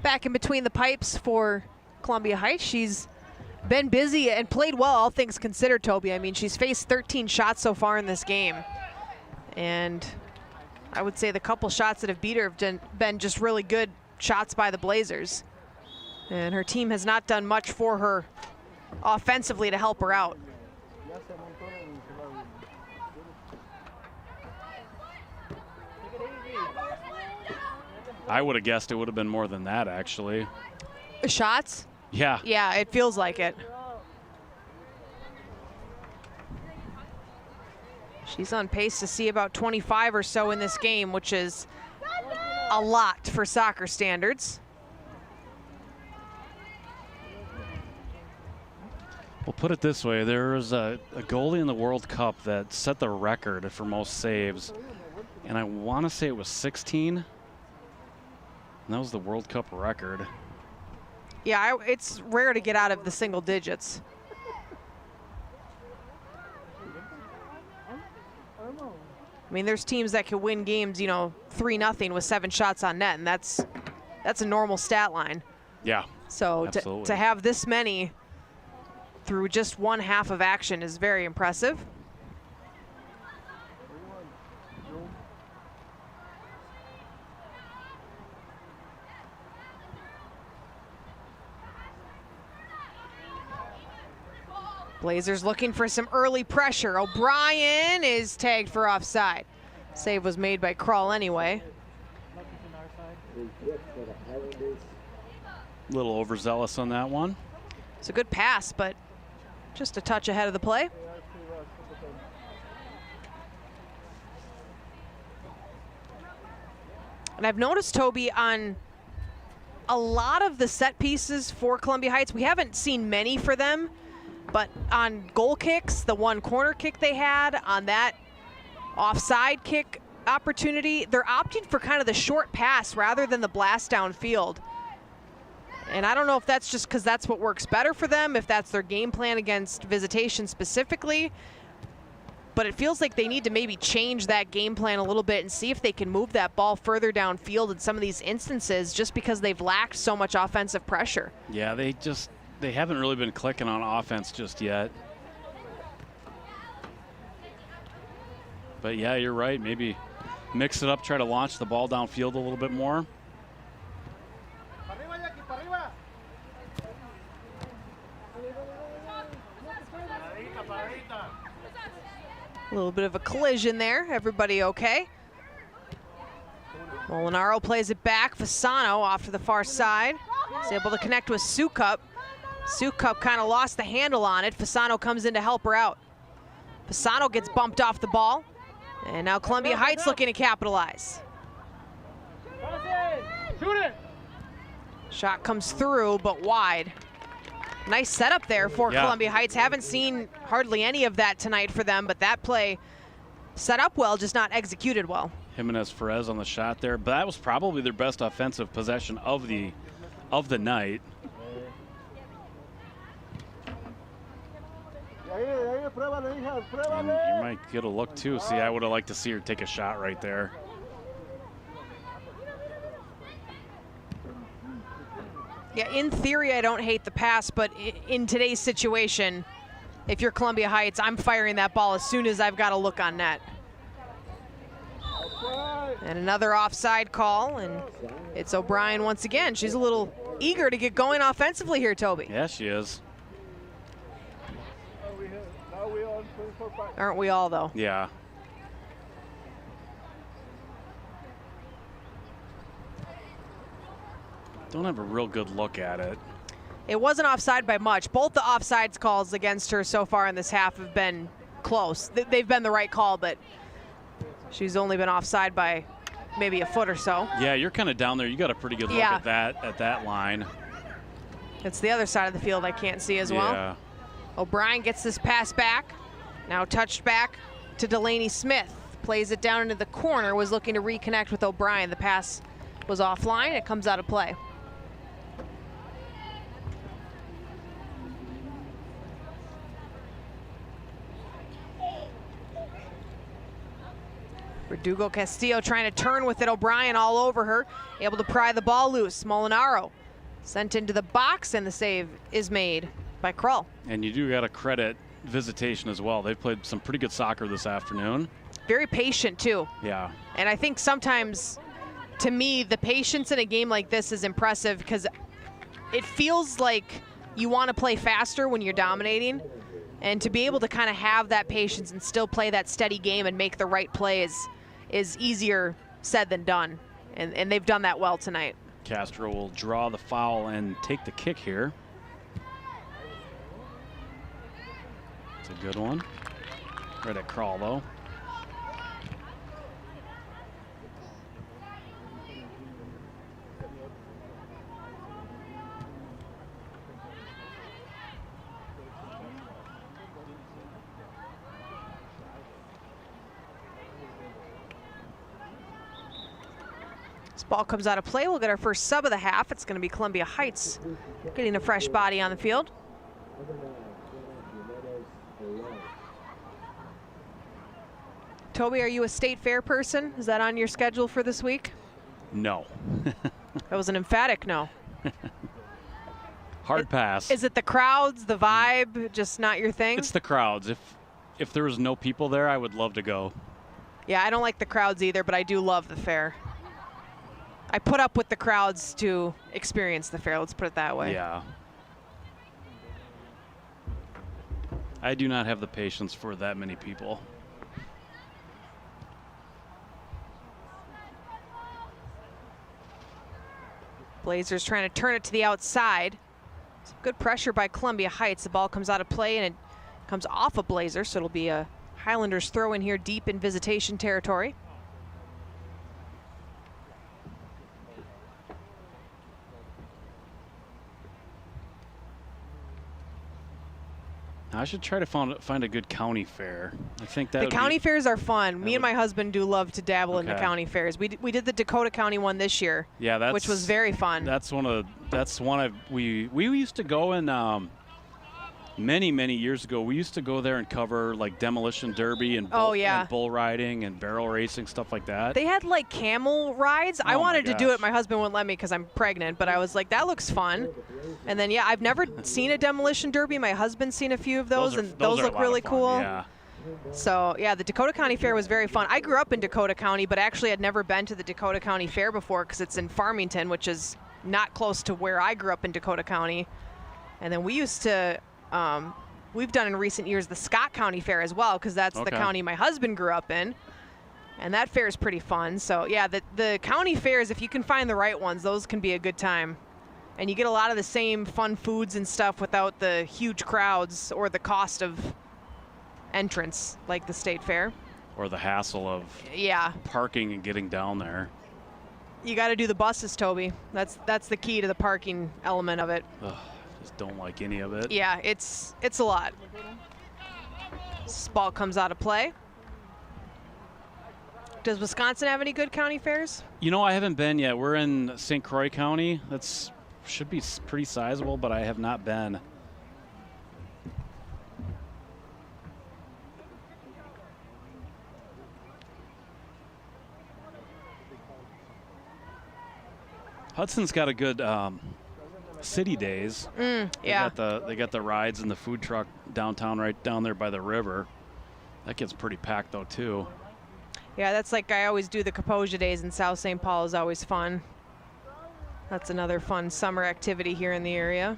back in between the pipes for Columbia Heights. She's been busy and played well, all things considered, Toby. I mean, she's faced 13 shots so far in this game. And I would say the couple shots that have beat her have been just really good shots by the Blazers. And her team has not done much for her offensively to help her out. I would have guessed it would have been more than that, actually. Shots? Yeah. Yeah, it feels like it. She's on pace to see about 25 or so in this game, which is a lot for soccer standards. We'll put it this way. There was a goalie in the World Cup that set the record for most saves, and I want to say it was 16. And that was the World Cup record. Yeah, it's rare to get out of the single digits. I mean, there's teams that can win games, 3-0 with 7 shots on net, and that's a normal stat line. Yeah. So to have this many through just one half of action is very impressive. Blazers looking for some early pressure. O'Brien is tagged for offside. Save was made by Krull anyway. A little overzealous on that one. It's a good pass, but just a touch ahead of the play. And I've noticed, Toby, on a lot of the set pieces for Columbia Heights, we haven't seen many for them, but on goal kicks, the one corner kick they had, on that offside kick opportunity, they're opting for kind of the short pass rather than the blast downfield. And I don't know if that's just because that's what works better for them, if that's their game plan against Visitation specifically, but it feels like they need to maybe change that game plan a little bit and see if they can move that ball further downfield in some of these instances, just because they've lacked so much offensive pressure. Yeah, they haven't really been clicking on offense just yet. But yeah, you're right. Maybe mix it up, try to launch the ball downfield a little bit more. A little bit of a collision there. Everybody okay? Molinaro plays it back. Fasano off to the far side. He's able to connect with Sukup. Sukup kind of lost the handle on it. Fasano comes in to help her out. Fasano gets bumped off the ball. And now Columbia Heights looking to capitalize. Shot comes through, but wide. Nice setup there for Columbia Heights. Haven't seen hardly any of that tonight for them, but that play set up well, just not executed well. Jimenez Perez on the shot there, but that was probably their best offensive possession of the night. And you might get a look too. See, I would have liked to see her take a shot right there. Yeah, in theory, I don't hate the pass, but in today's situation, if you're Columbia Heights, I'm firing that ball as soon as I've got a look on net. And another offside call, and it's O'Brien once again. She's a little eager to get going offensively here, Toby. Yeah, she is. Aren't we all, though? Yeah. Don't have a real good look at it. It wasn't offside by much. Both the offsides calls against her so far in this half have been close. They've been the right call, but she's only been offside by maybe a foot or so. Yeah, you're kind of down there. You got a pretty good look at that line. It's the other side of the field I can't see as well. O'Brien gets this pass back. Now touched back to Delaney Smith. Plays it down into the corner, was looking to reconnect with O'Brien. The pass was offline. It comes out of play. Verdugo Castillo trying to turn with it. O'Brien all over her, able to pry the ball loose. Molinaro sent into the box, and the save is made by Krull. And you do got to credit Visitation as well. They've played some pretty good soccer this afternoon. Very patient too. Yeah. And I think sometimes, to me, the patience in a game like this is impressive, because it feels like you want to play faster when you're dominating. And to be able to kind of have that patience and still play that steady game and make the right plays is easier said than done. And they've done that well tonight. Castro will draw the foul and take the kick here. It's a good one. Right at Krull, though. This ball comes out of play. We'll get our first sub of the half. It's going to be Columbia Heights getting a fresh body on the field. Toby, are you a state fair person? Is that on your schedule for this week? No. That was an emphatic no. Hard pass. Is it the crowds, the vibe, just not your thing? It's the crowds. If there was no people there, I would love to go. Yeah, I don't like the crowds either, but I do love the fair. I put up with the crowds to experience the fair, let's put it that way. Yeah. I do not have the patience for that many people. Blazers trying to turn it to the outside. Some good pressure by Columbia Heights. The ball comes out of play and it comes off a Blazer, so it'll be a Highlanders throw in here deep in Visitation territory. I should try to find a good county fair. I think that the county fairs are fun. Me and my husband do love to dabble in the county fairs. We did the Dakota County one this year. Yeah, which was very fun. That's one we used to go in many years ago. We used to go there and cover like demolition derby and bull riding and barrel racing, stuff like that. They had like camel rides. I wanted to do it. My husband wouldn't let me because I'm pregnant, but I was like, that looks fun. And then I've never seen a demolition derby. My husband's seen a few of those, and those look really cool. Yeah. So the Dakota County Fair was very fun. I grew up in Dakota County, but actually had never been to the Dakota County Fair before because it's in Farmington, which is not close to where I grew up in Dakota County. And then we used to we've done in recent years the Scott County Fair as well, because that's the county my husband grew up in, and that fair is pretty fun. So the county fairs, if you can find the right ones, those can be a good time, and you get a lot of the same fun foods and stuff without the huge crowds or the cost of entrance like the state fair or the hassle of parking and getting down there. You got to do the buses, Toby. That's the key to the parking element of it. Ugh. Just don't like any of it. Yeah, it's a lot. This ball comes out of play. Does Wisconsin have any good county fairs? You know, I haven't been yet. We're in St. Croix County. That's should be pretty sizable, but I have not been. Hudson's got a good city days. They got the rides and the food truck downtown, right down there by the river. That gets pretty packed though too. Yeah, that's like I always do the Kaposia days in South St. Paul is always fun. That's another fun summer activity here in the area.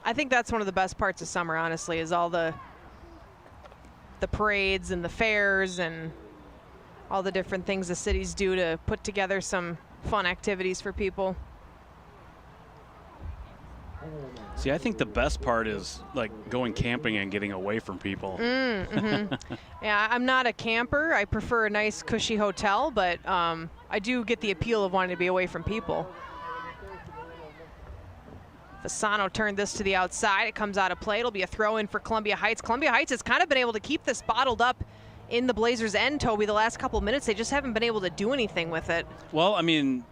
I think that's one of the best parts of summer, honestly, is all the parades and the fairs and all the different things the cities do to put together some fun activities for people. See, I think the best part is like going camping and getting away from people. Yeah, I'm not a camper. I prefer a nice cushy hotel, but I do get the appeal of wanting to be away from people. Fasano turned this to the outside. It comes out of play. It'll be a throw in for Columbia Heights. Columbia Heights has kind of been able to keep this bottled up in the Blazers' end, Toby, the last couple of minutes. They just haven't been able to do anything with it. Well, I mean,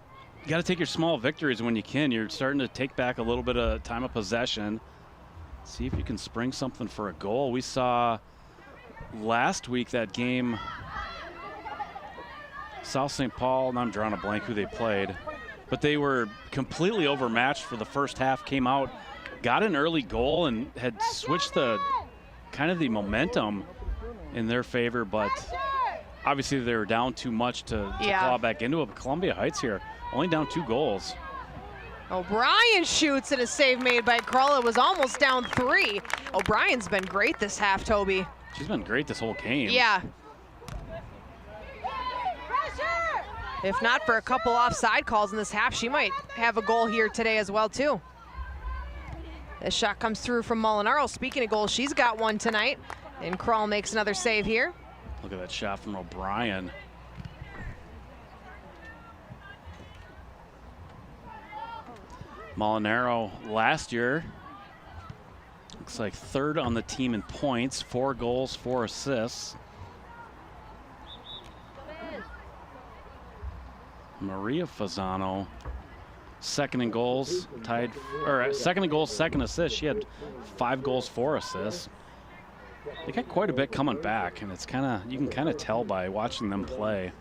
you got to take your small victories when you can. You're starting to take back a little bit of time of possession. See if you can spring something for a goal. We saw last week that game, South St. Paul, and I'm drawing a blank who they played, but they were completely overmatched for the first half, came out, got an early goal, and had switched the kind of the momentum in their favor, but obviously they were down too much to claw back into it. But Columbia Heights here, only down 2 goals. O'Brien shoots and a save made by Krull. It was almost down 3. O'Brien's been great this half, Toby. She's been great this whole game. Yeah. If not for a couple offside calls in this half, she might have a goal here today as well, too. This shot comes through from Molinaro. Speaking of goals, she's got one tonight. And Krull makes another save here. Look at that shot from O'Brien. Molinaro last year, looks like 3rd on the team in points, 4 goals, 4 assists. Maria Fasano, 2nd in goals, tied, or 2nd in goals, 2nd assist. She had 5 goals, 4 assists. They got quite a bit coming back, and it's kind of, you can kind of tell by watching them play.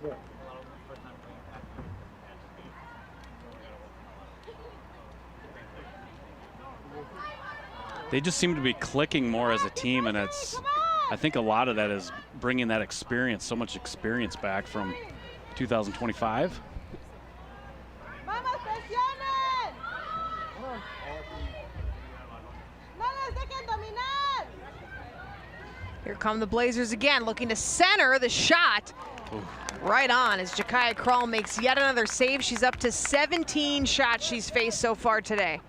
They just seem to be clicking more as a team, and it's, I think a lot of that is bringing that experience, so much experience back from 2025. Here come the Blazers again, looking to center the shot. Ooh. Right on as Jakaya Krull makes yet another save. She's up to 17 shots she's faced so far today.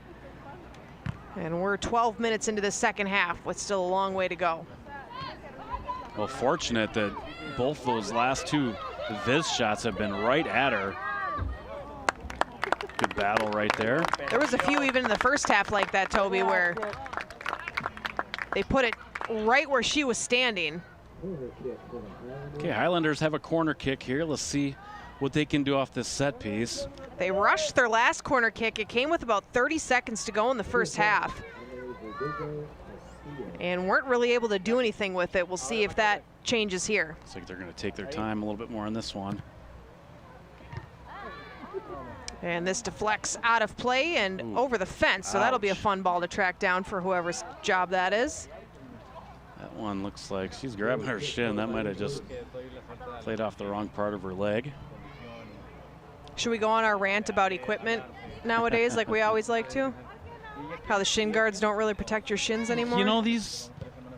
And we're 12 minutes into the second half with still a long way to go. Well, fortunate that both those last 2 Viz shots have been right at her. Good battle right there. There was a few even in the first half like that, Toby, where they put it right where she was standing. Okay, Highlanders have a corner kick here. Let's see what they can do off this set piece. They rushed their last corner kick. It came with about 30 seconds to go in the first half, and weren't really able to do anything with it. We'll see if that changes here. Looks like they're going to take their time a little bit more on this one. And this deflects out of play and over the fence, so that'll be a fun ball to track down for whoever's job that is. That one looks like she's grabbing her shin. That might have just played off the wrong part of her leg. Should we go on our rant about equipment nowadays like we always like to? How the shin guards don't really protect your shins anymore? You know, these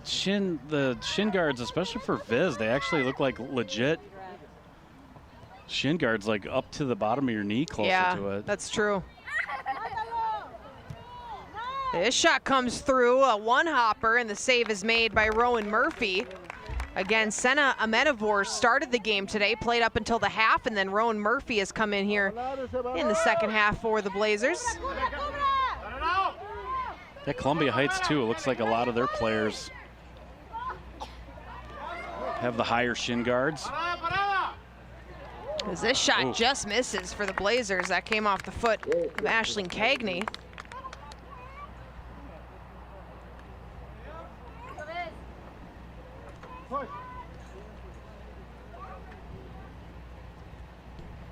the shin guards, especially for Viz, they actually look like legit shin guards, like up to the bottom of your knee closer to it. Yeah, that's true. This shot comes through, a one-hopper, and the save is made by Rowan Murphy. Again, Senna Amenavor started the game today, played up until the half, and then Rowan Murphy has come in here in the second half for the Blazers. Yeah, Columbia Heights, too. It looks like a lot of their players have the higher shin guards. As this shot just misses for the Blazers. That came off the foot of Aisling Cagney.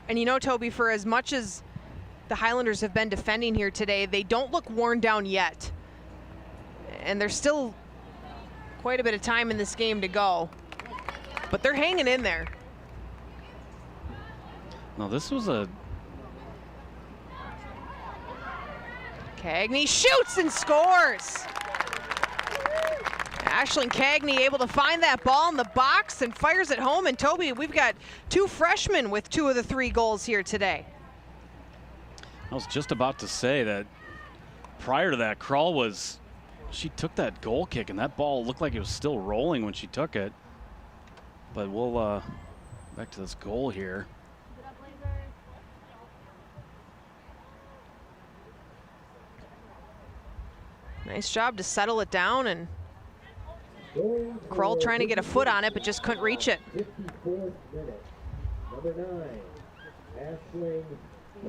And you know, Toby, for as much as the Highlanders have been defending here today, they don't look worn down yet. And there's still quite a bit of time in this game to go. But they're hanging in there. No, this was a... Cagney shoots and scores. Aisling Cagney able to find that ball in the box and fires it home. And Toby, we've got two freshmen with 2 of the 3 goals here today. I was just about to say that prior to that, Krull she took that goal kick and that ball looked like it was still rolling when she took it. But we'll back to this goal here. Nice job to settle it down, and Krull trying to get a foot on it, but just couldn't reach it. 54th minute. Number 9, Aisling.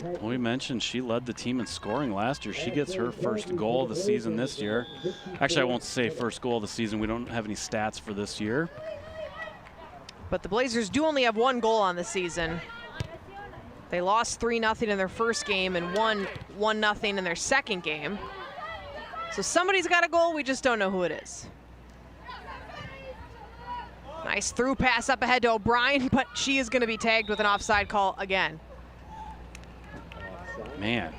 Well, we mentioned she led the team in scoring last year. She gets her first goal of the season this year. Actually, I won't say first goal of the season. We don't have any stats for this year. But the Blazers do only have 1 goal on the season. They lost 3-0 in their first game and won 1-0 in their second game. So somebody's got a goal, we just don't know who it is. Nice through pass up ahead to O'Brien, but she is going to be tagged with an offside call again. Man.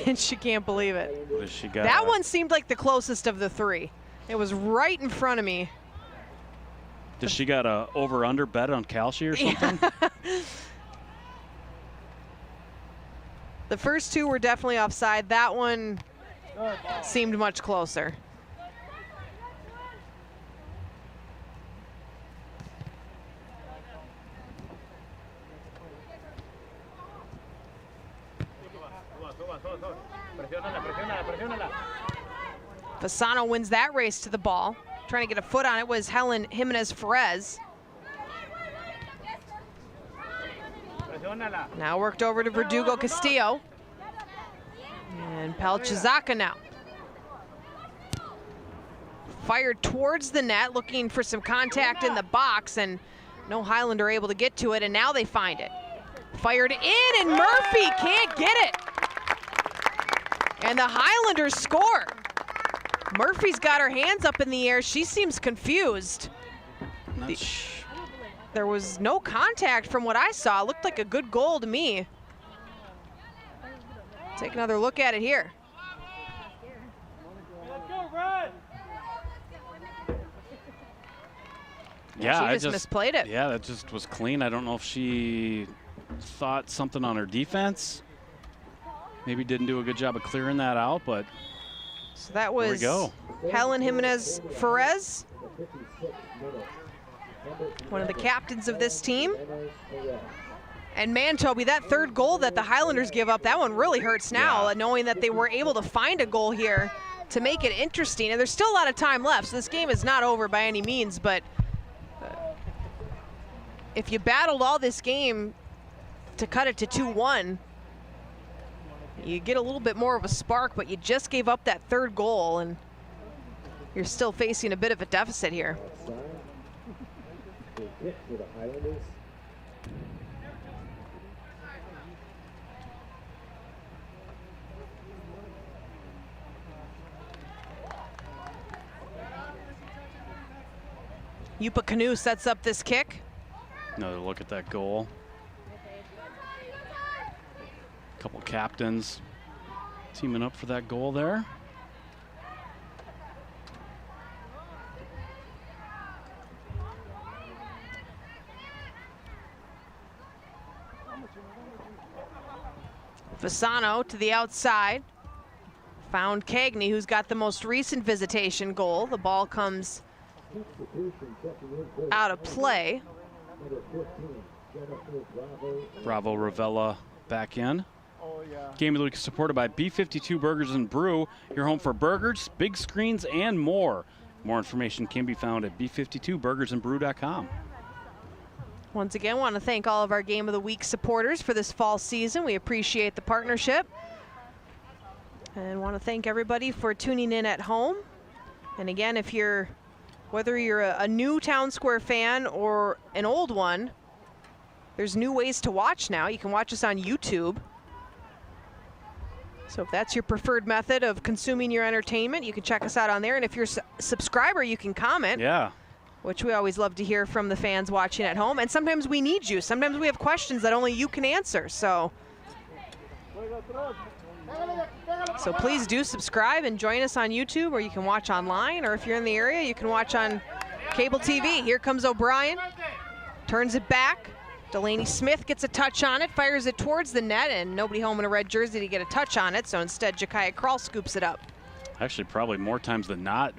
And she can't believe it. What has she got? That one seemed like the closest of the 3. It was right in front of me. Does she got a over-under bet on Calci or something? The first 2 were definitely offside. That one seemed much closer. Fasano wins that race to the ball. Trying to get a foot on it was Helen Jimenez-Ferez. Now worked over to Verdugo Castillo. And Pelchizaka now. Fired towards the net, looking for some contact in the box, and no Highlander able to get to it, and now they find it. Fired in, and Murphy can't get it. And the Highlanders score. Murphy's got her hands up in the air. She seems confused. There was no contact from what I saw. It looked like a good goal to me. Take another look at it here. Yeah, she just misplayed it. Yeah, that just was clean. I don't know if she thought something on her defense. Maybe didn't do a good job of clearing that out, but so that was Helen Jimenez-Ferez, one of the captains of this team. And man, Toby, that third goal that the Highlanders give up, that one really hurts now, knowing that they were able to find a goal here to make it interesting. And there's still a lot of time left, so this game is not over by any means, but if you battled all this game to cut it to 2-1, you get a little bit more of a spark, but you just gave up that third goal, and you're still facing a bit of a deficit here. Yupa Canoe sets up this kick. Another look at that goal. Couple captains teaming up for that goal there. Fasano to the outside. Found Cagney, who's got the most recent Visitation goal. The ball comes out of play. Bravo Ravella back in. Game of the Week is supported by B52 Burgers and Brew, your home for burgers, big screens, and more. More information can be found at b52burgersandbrew.com. Once again, want to thank all of our Game of the Week supporters for this fall season. We appreciate the partnership. And want to thank everybody for tuning in at home. And again, whether you're a new Town Square fan or an old one, there's new ways to watch now. You can watch us on YouTube. So if that's your preferred method of consuming your entertainment, you can check us out on there. And if you're a subscriber, you can comment. Yeah. Which we always love to hear from the fans watching at home. And sometimes we need you. Sometimes we have questions that only you can answer. So please do subscribe and join us on YouTube, or you can watch online, or if you're in the area, you can watch on cable TV. Here comes O'Brien, turns it back. Delaney Smith gets a touch on it, fires it towards the net, and nobody home in a red jersey to get a touch on it, so instead Jakaya Kral scoops it up. Actually, probably more times than not,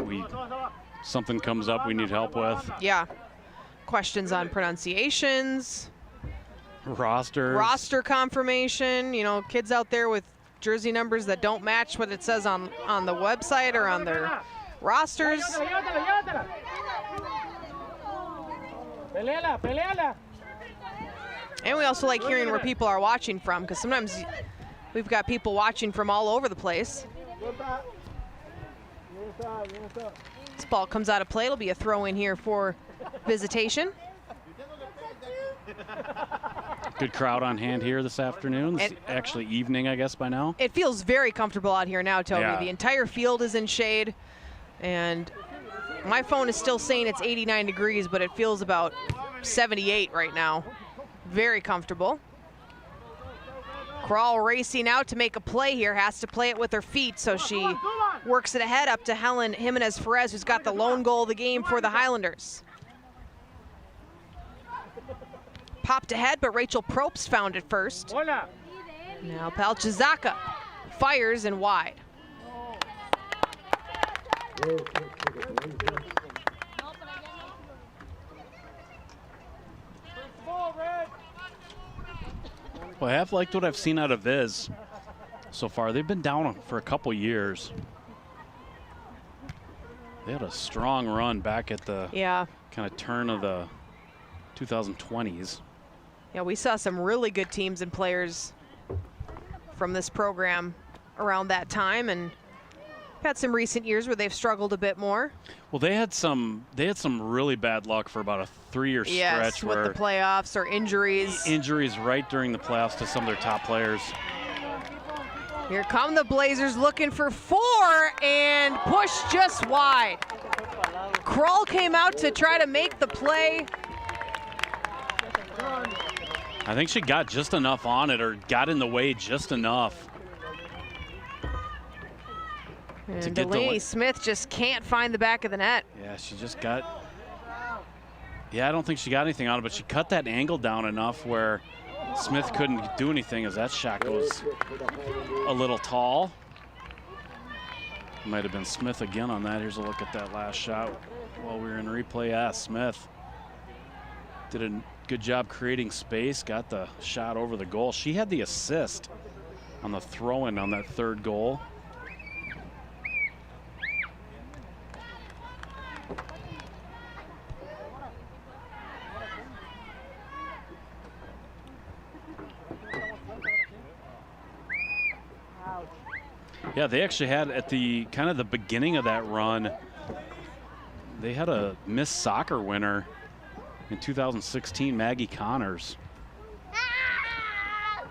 something comes up we need help with. Yeah. Questions on pronunciations. Rosters. Roster confirmation. You know, kids out there with jersey numbers that don't match what it says on the website or on their rosters. And we also like hearing where people are watching from, because sometimes we've got people watching from all over the place. This ball comes out of play. It'll be a throw in here for Visitation. Good crowd on hand here this afternoon. It's actually evening, I guess, by now. It feels very comfortable out here now, Toby. Yeah. The entire field is in shade, and my phone is still saying it's 89 degrees, but it feels about 78 right now. Very comfortable. Kral racing out to make a play here, has to play it with her feet, so she works it ahead up to Helen Jimenez-Perez, who's got the lone goal of the game for the Highlanders. Popped ahead, but Rachel Probst found it first. Now Palchizaka fires and wide. Well, I have liked what I've seen out of Viz so far. They've been down for a couple years. They had a strong run back at the kind of turn of the 2020s. Yeah, we saw some really good teams and players from this program around that time, and had some recent years where they've struggled a bit more. Well, they had some really bad luck for about a 3-year stretch with where the playoffs or injuries. Injuries right during the playoffs to some of their top players. Here come the Blazers looking for 4 and push just wide. Kral came out to try to make the play. I think she got just enough on it, or got in the way just enough. And Delaney Smith just can't find the back of the net. Yeah, she just got... Yeah, I don't think she got anything on it, but she cut that angle down enough where Smith couldn't do anything as that shot goes a little tall. Might have been Smith again on that. Here's a look at that last shot while we were in replay. Yeah, Smith did good job creating space, got the shot over the goal. She had the assist on the throw-in on that third goal. Yeah, they actually had at the kind of the beginning of that run, they had a Miss Soccer winner in 2016, Maggie Connors. I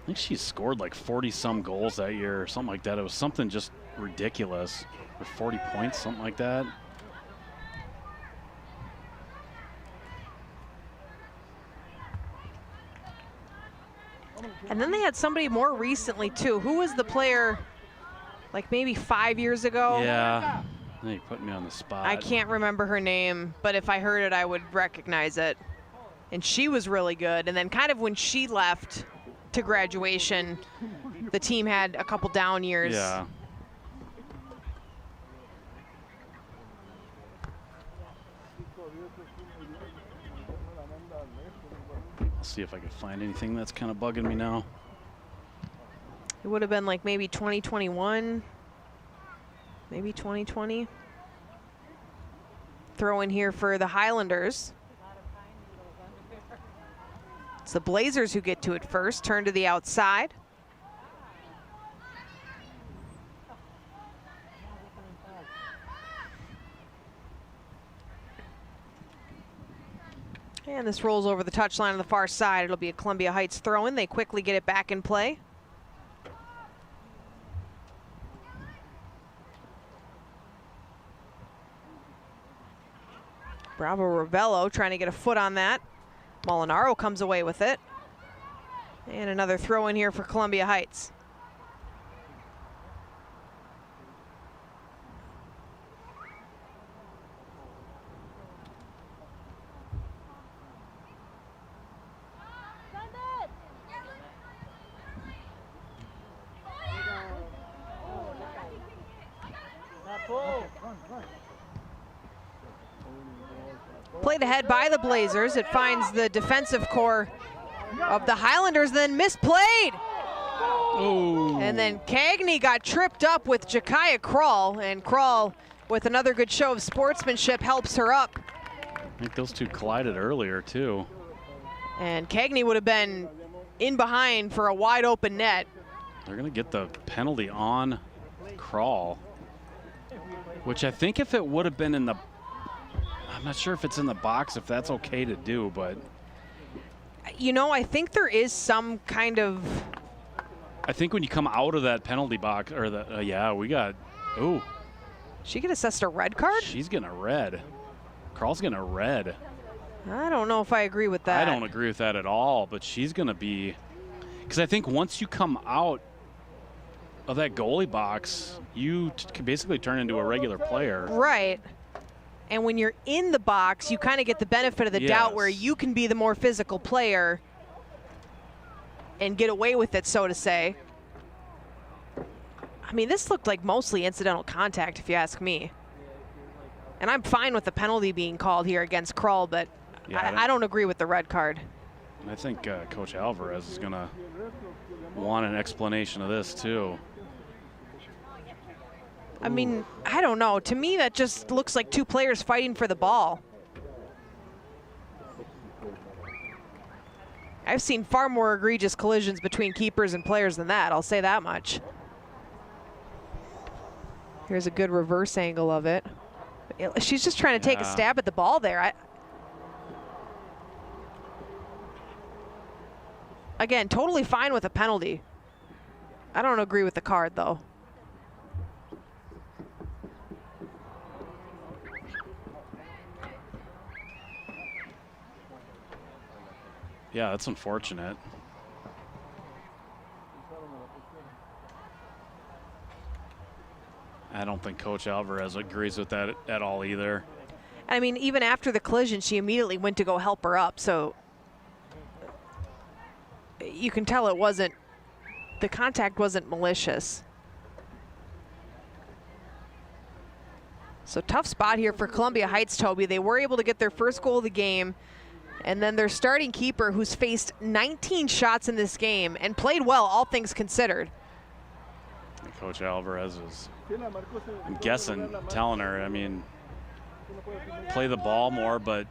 think she scored like 40-some goals that year or something like that. It was something just ridiculous, or 40 points, something like that. And then they had somebody more recently too. Who was the player like maybe 5 years ago? Yeah, now you put me on the spot. I can't remember her name, but if I heard it, I would recognize it. And she was really good. And then kind of when she left to graduation, the team had a couple down years. Yeah. I'll see if I can find anything that's kind of bugging me now. It would have been like maybe 2021, maybe 2020. Throw in here for the Highlanders. It's the Blazers who get to it first, turn to the outside. And this rolls over the touchline on the far side. It'll be a Columbia Heights throw-in. They quickly get it back in play. Bravo Ravello trying to get a foot on that. Molinaro comes away with it. And another throw in here for Columbia Heights. Played ahead by the Blazers. It finds the defensive core of the Highlanders, then misplayed. Ooh. And then Cagney got tripped up with Jakaya Krull, and Krull, with another good show of sportsmanship, helps her up. I think those two collided earlier, too. And Cagney would have been in behind for a wide open net. They're going to get the penalty on Krull, which I think if it would have been in the, I'm not sure if it's in the box, if that's okay to do, but. You know, I think there is some kind of. I think when you come out of that penalty box, or the, yeah, we got, ooh. She get assessed a red card? She's getting a red. Krull's getting a red. I don't know if I agree with that. I don't agree with that at all, but she's going to be, because I think once you come out of that goalie box, you can basically turn into a regular player. Right. And when you're in the box, you kind of get the benefit of the doubt where you can be the more physical player and get away with it, so to say. I mean, this looked like mostly incidental contact, if you ask me. And I'm fine with the penalty being called here against Krull, but yeah, I don't agree with the red card. I think Coach Alvarez is going to want an explanation of this, too. I mean, I don't know. To me, that just looks like two players fighting for the ball. I've seen far more egregious collisions between keepers and players than that, I'll say that much. Here's a good reverse angle of it. She's just trying to take a stab at the ball there. Again, totally fine with a penalty. I don't agree with the card, though. Yeah, that's unfortunate. I don't think Coach Alvarez agrees with that at all either. I mean, even after the collision, she immediately went to go help her up, so you can tell it wasn't, the contact wasn't malicious. So tough spot here for Columbia Heights, Toby. They were able to get their first goal of the game. And then their starting keeper, who's faced 19 shots in this game and played well, all things considered. Coach Alvarez is, I'm guessing, telling her, I mean, play the ball more, but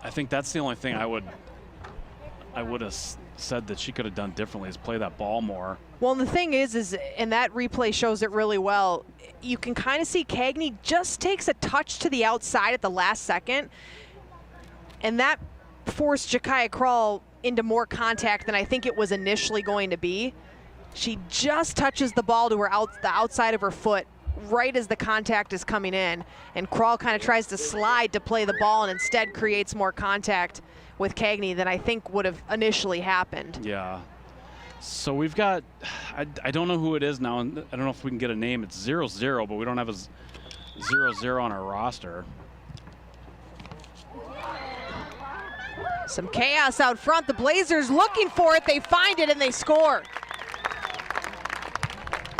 I think that's the only thing I would have said that she could have done differently, is play that ball more. Well, and the thing is, and that replay shows it really well, you can kind of see Cagney just takes a touch to the outside at the last second, and that forced Jakaya Krull into more contact than I think it was initially going to be. She just touches the ball to the outside of her foot right as the contact is coming in, and Krull kind of tries to slide to play the ball and instead creates more contact with Cagney than I think would have initially happened. Yeah. So we've got, I don't know who it is now, and I don't know if we can get a name. It's 0-0, but we don't have a 0-0 on our roster. Some chaos out front. The Blazers looking for it. They find it and they score.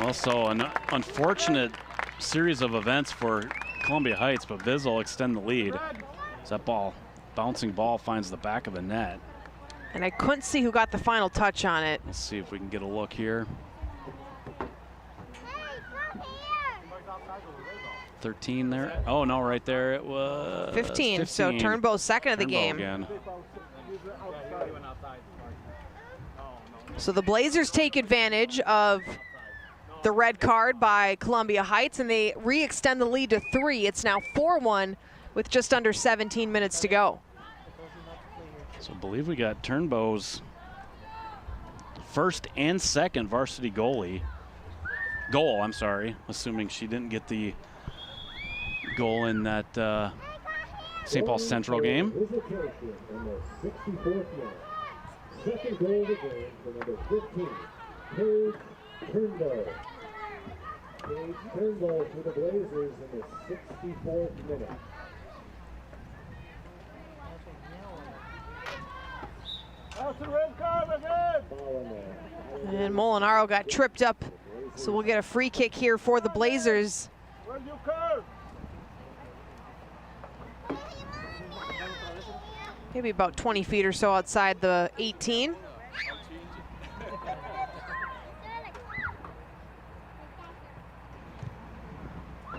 Also, an unfortunate series of events for Columbia Heights, but Viz will extend the lead as that bouncing ball finds the back of the net. And I couldn't see who got the final touch on it. Let's see if we can get a look here. 13 there. Oh, no, right there it was 15. So Turnbow's second of the game. Again. So the Blazers take advantage of the red card by Columbia Heights, and they re-extend the lead to 3. It's now 4-1 with just under 17 minutes to go. So I believe we got Turnbow's first and second varsity goal, I'm sorry, assuming she didn't get the goal in that St. Paul Central game. Visitation in the 64th minute. Second goal of the game for number 15, Paige Turnbow. Paige Turnbow for the Blazers in the 64th minute. That's a red card again. Foul there. And Molinaro got tripped up, so we'll get a free kick here for the Blazers. Where's your card? Maybe about 20 feet or so outside the 18.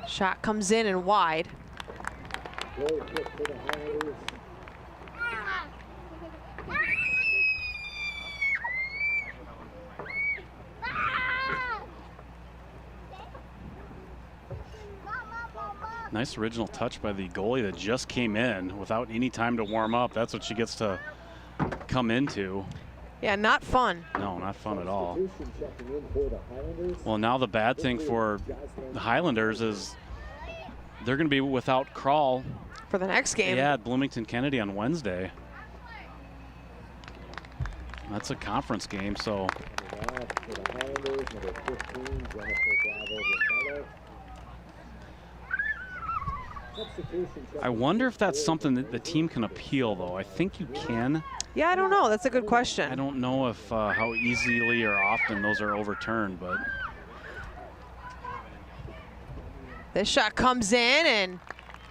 Shot comes in and wide. Goal kick for the Highlanders. Nice original touch by the goalie that just came in without any time to warm up. That's what she gets to come into. Yeah, not fun. No, not fun at all. Substitution checking in for the Highlanders. Well, now the bad thing for the Highlanders is they're going to be without Krull. For the next game. Yeah, at Bloomington Kennedy on Wednesday. That's a conference game, so. For the Highlanders, number 15, Jennifer Bravo-Gonzalez. Substitution I wonder if that's something that the team can appeal, though. I think you can. Yeah, I don't know. That's a good question. I don't know if how easily or often those are overturned, but. This shot comes in and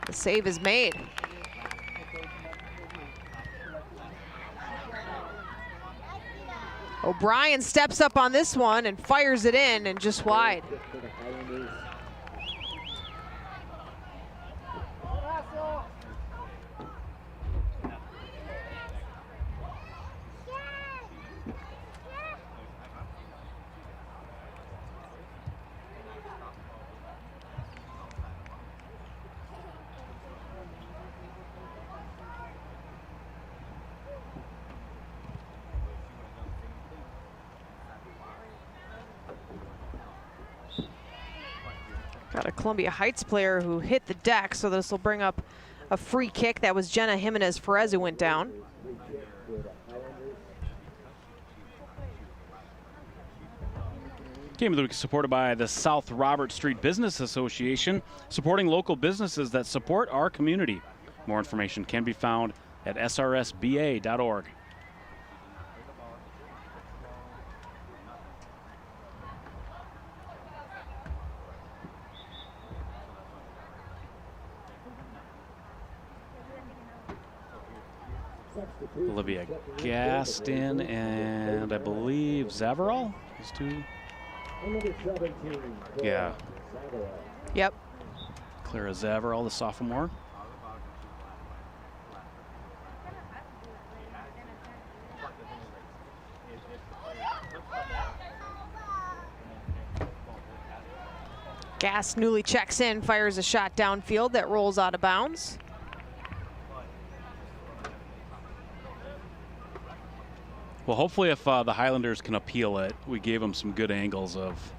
the save is made. O'Brien steps up on this one and fires it in and just wide. for the Highlanders. Got a Columbia Heights player who hit the deck, so this will bring up a free kick. That was Jenna Jimenez-Perez who went down. Game of the Week is supported by the South Robert Street Business Association, supporting local businesses that support our community. More information can be found at srsba.org. Olivia Gaston and I believe Zavarol. Those two. Yeah. Yep. Clara Zavarol, the sophomore. Gass newly checks in, fires a shot downfield that rolls out of bounds. Well, hopefully if the Highlanders can appeal it, we gave them some good angles of.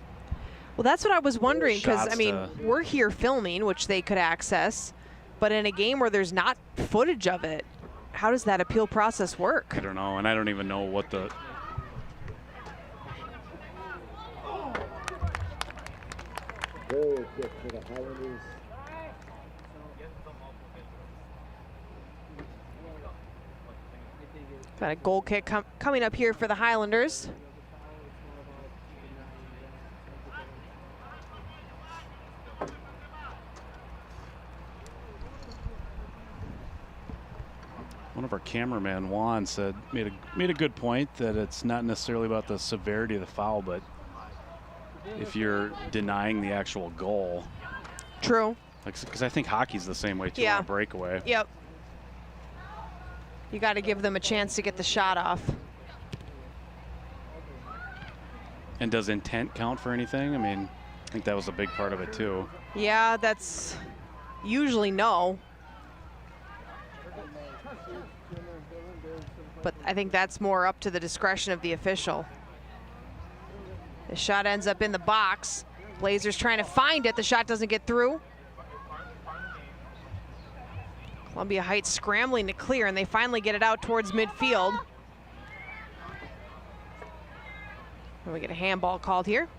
Well, that's what I was wondering, because, I mean, to... we're here filming, which they could access, but in a game where there's not footage of it, how does that appeal process work? I don't know, and I don't even know what the. Goal kick for the Highlanders. Got a goal kick coming up here for the Highlanders. One of our cameraman, Juan, said made a good point that it's not necessarily about the severity of the foul, but if you're denying the actual goal. True. Because I think hockey's the same way too, Yeah. on a breakaway. Yep. You got to give them a chance to get the shot off. And does intent count for anything? I mean, I think that was a big part of it too. Yeah, that's usually no. But I think that's more up to the discretion of the official. The shot ends up in the box. Blazers trying to find it. The shot doesn't get through. Columbia Heights scrambling to clear, and they finally get it out towards midfield. And we get a handball called here.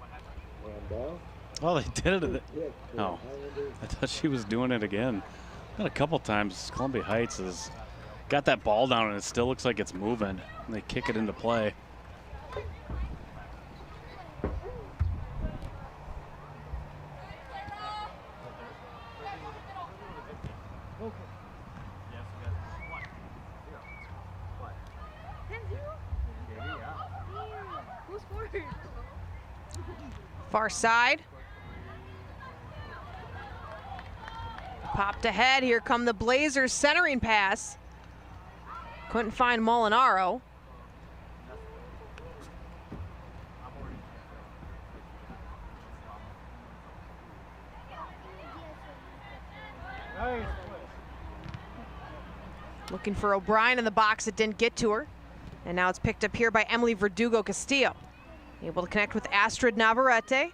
Oh, they did it. Oh, I thought she was doing it again. Got a couple times. Columbia Heights has got that ball down, and it still looks like it's moving. And they kick it into play. Far side. Popped ahead. Here come the Blazers centering pass. Couldn't find Molinaro. Looking for O'Brien in the box. It didn't get to her. And now it's picked up here by Emily Verdugo Castillo. Able to connect with Astrid Navarrete.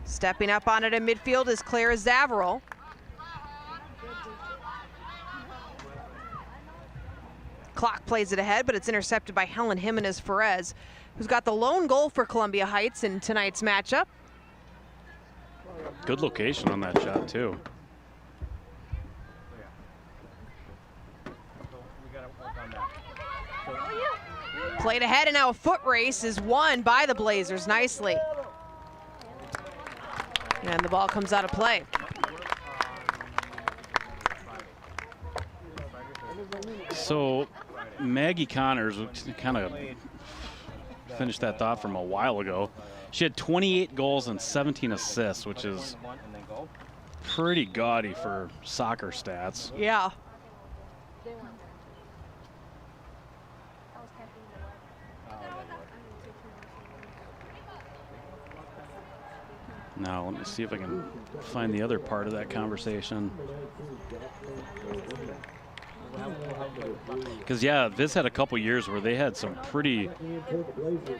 Stepping up on it in midfield is Clara Zavarol. Clock plays it ahead, but it's intercepted by Helen Jimenez-Ferez, who's got the lone goal for Columbia Heights in tonight's matchup. Good location on that shot, too. Played ahead, and now a foot race is won by the Blazers nicely. And the ball comes out of play. So Maggie Connors kind of finished that thought from a while ago. She had 28 goals and 17 assists, which is pretty gaudy for soccer stats. Yeah. Now, let me see if I can find the other part of that conversation. Because, yeah, Viz had a couple years where they had some pretty,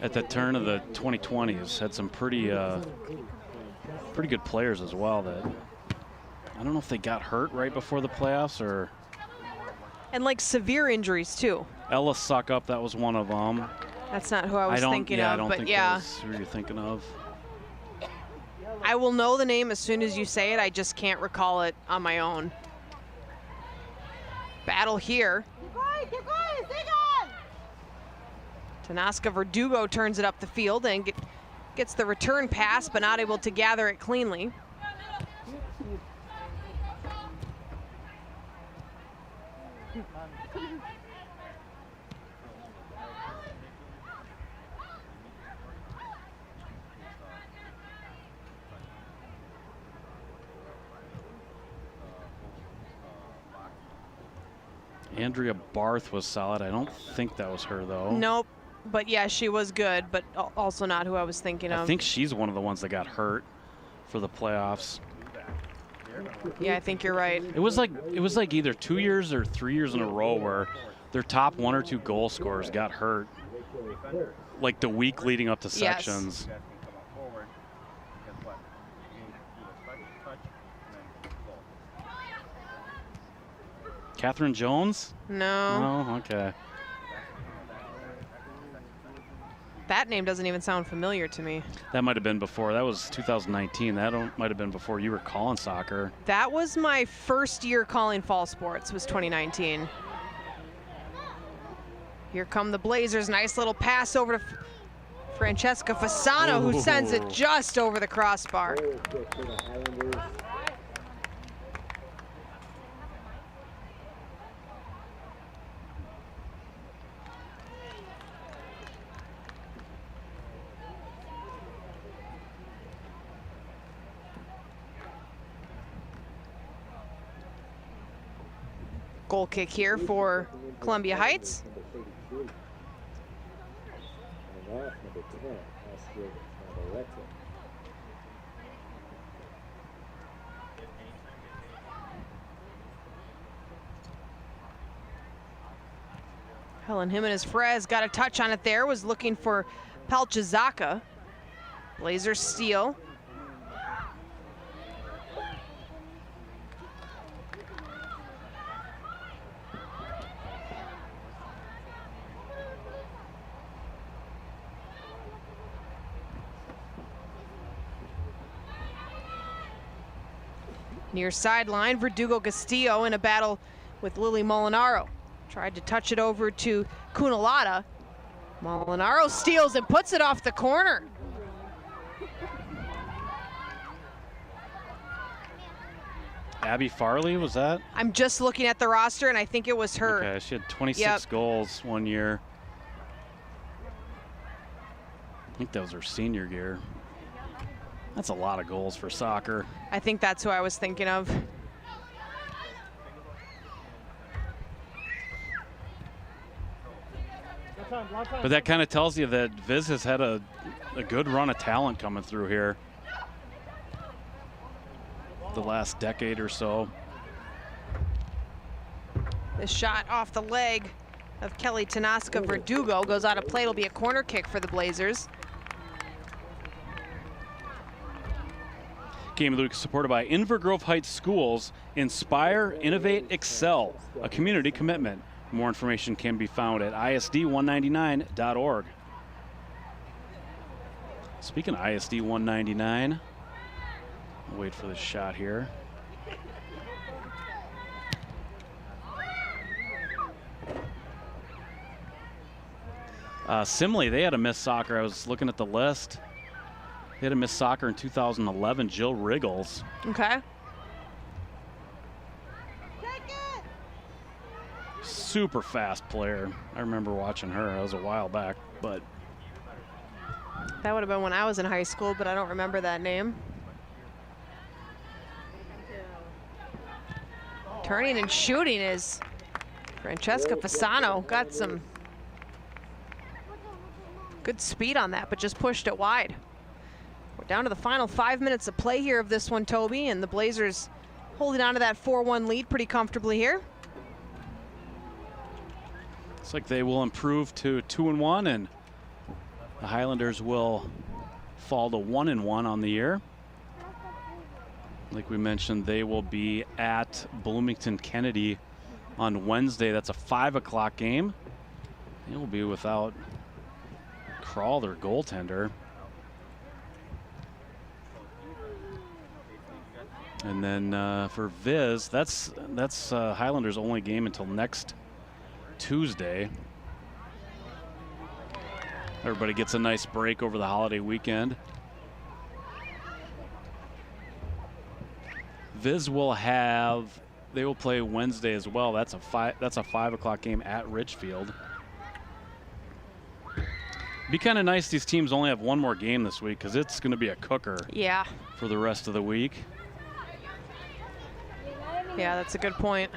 at the turn of the 2020s, had some pretty good players as well that, I don't know if they got hurt right before the playoffs or. And like severe injuries too. Ella Suckup, that was one of them. That's not who I was thinking of, I don't but think yeah. that's who you're thinking of. I will know the name as soon as you say it. I just can't recall it on my own. Battle here. Keep going, stay going! Tanaska Verdugo turns it up the field and gets the return pass, but not able to gather it cleanly. Andrea Barth was solid. I don't think that was her, though. Nope. But yeah, she was good, but also not who I was thinking of. I think she's one of the ones that got hurt for the playoffs. Yeah, I think you're right. It was like either 2 years or 3 years in a row where their top 1 or 2 goal scorers got hurt, like the week leading up to sections. Yes. Catherine Jones? No. No, okay. That name doesn't even sound familiar to me. That might have been before. That was 2019. That might have been before you were calling soccer. That was my first year calling fall sports, was 2019. Here come the Blazers. Nice little pass over to Francesca Fasano, who sends it just over the crossbar. Goal kick here for Columbia Heights. Helen Jimenez-Frez got a touch on it there, was looking for Palchizaka. Blazers steal. Near sideline, Verdugo Castillo in a battle with Lily Molinaro. Tried to touch it over to Cunalata. Molinaro steals and puts it off the corner. Abby Farley, was that? I'm just looking at the roster, and I think it was her. Okay, she had 26 goals one year. I think that was her senior year. That's a lot of goals for soccer. I think that's who I was thinking of. But that kind of tells you that Viz has had a good run of talent coming through here the last decade or so. The shot off the leg of Kelly Tanaska Verdugo goes out of play. It'll be a corner kick for the Blazers. Game of the Week is supported by Invergrove Heights Schools. Inspire, innovate, excel. A community commitment. More information can be found at isd199.org. Speaking of ISD 199, I'll wait for the shot here. Simley, they had a missed soccer. I was looking at the list. They had a missed soccer in 2011, Jill Riggles. Okay. Super fast player. I remember watching her. That was a while back, but That would have been when I was in high school, but I don't remember that name. Turning and shooting is Francesca Fasano. Got some good speed on that, but just pushed it wide. We're down to the final 5 minutes of play here of this one, Toby, and the Blazers holding on to that 4-1 lead pretty comfortably here. looks like they will improve to 2-1, and the Highlanders will fall to 1-1 on the year. Like we mentioned, they will be at Bloomington Kennedy on Wednesday. That's a 5 o'clock game. They will be without Crawl, their goaltender. And then for Viz, that's Highlanders' only game until next Tuesday. Everybody gets a nice break over the holiday weekend. Viz will have they will play Wednesday as well. That's a 5 o'clock game at Richfield. Be kind of nice these teams only have one more game this week, because it's going to be a cooker. Yeah. For the rest of the week. Yeah, that's a good point.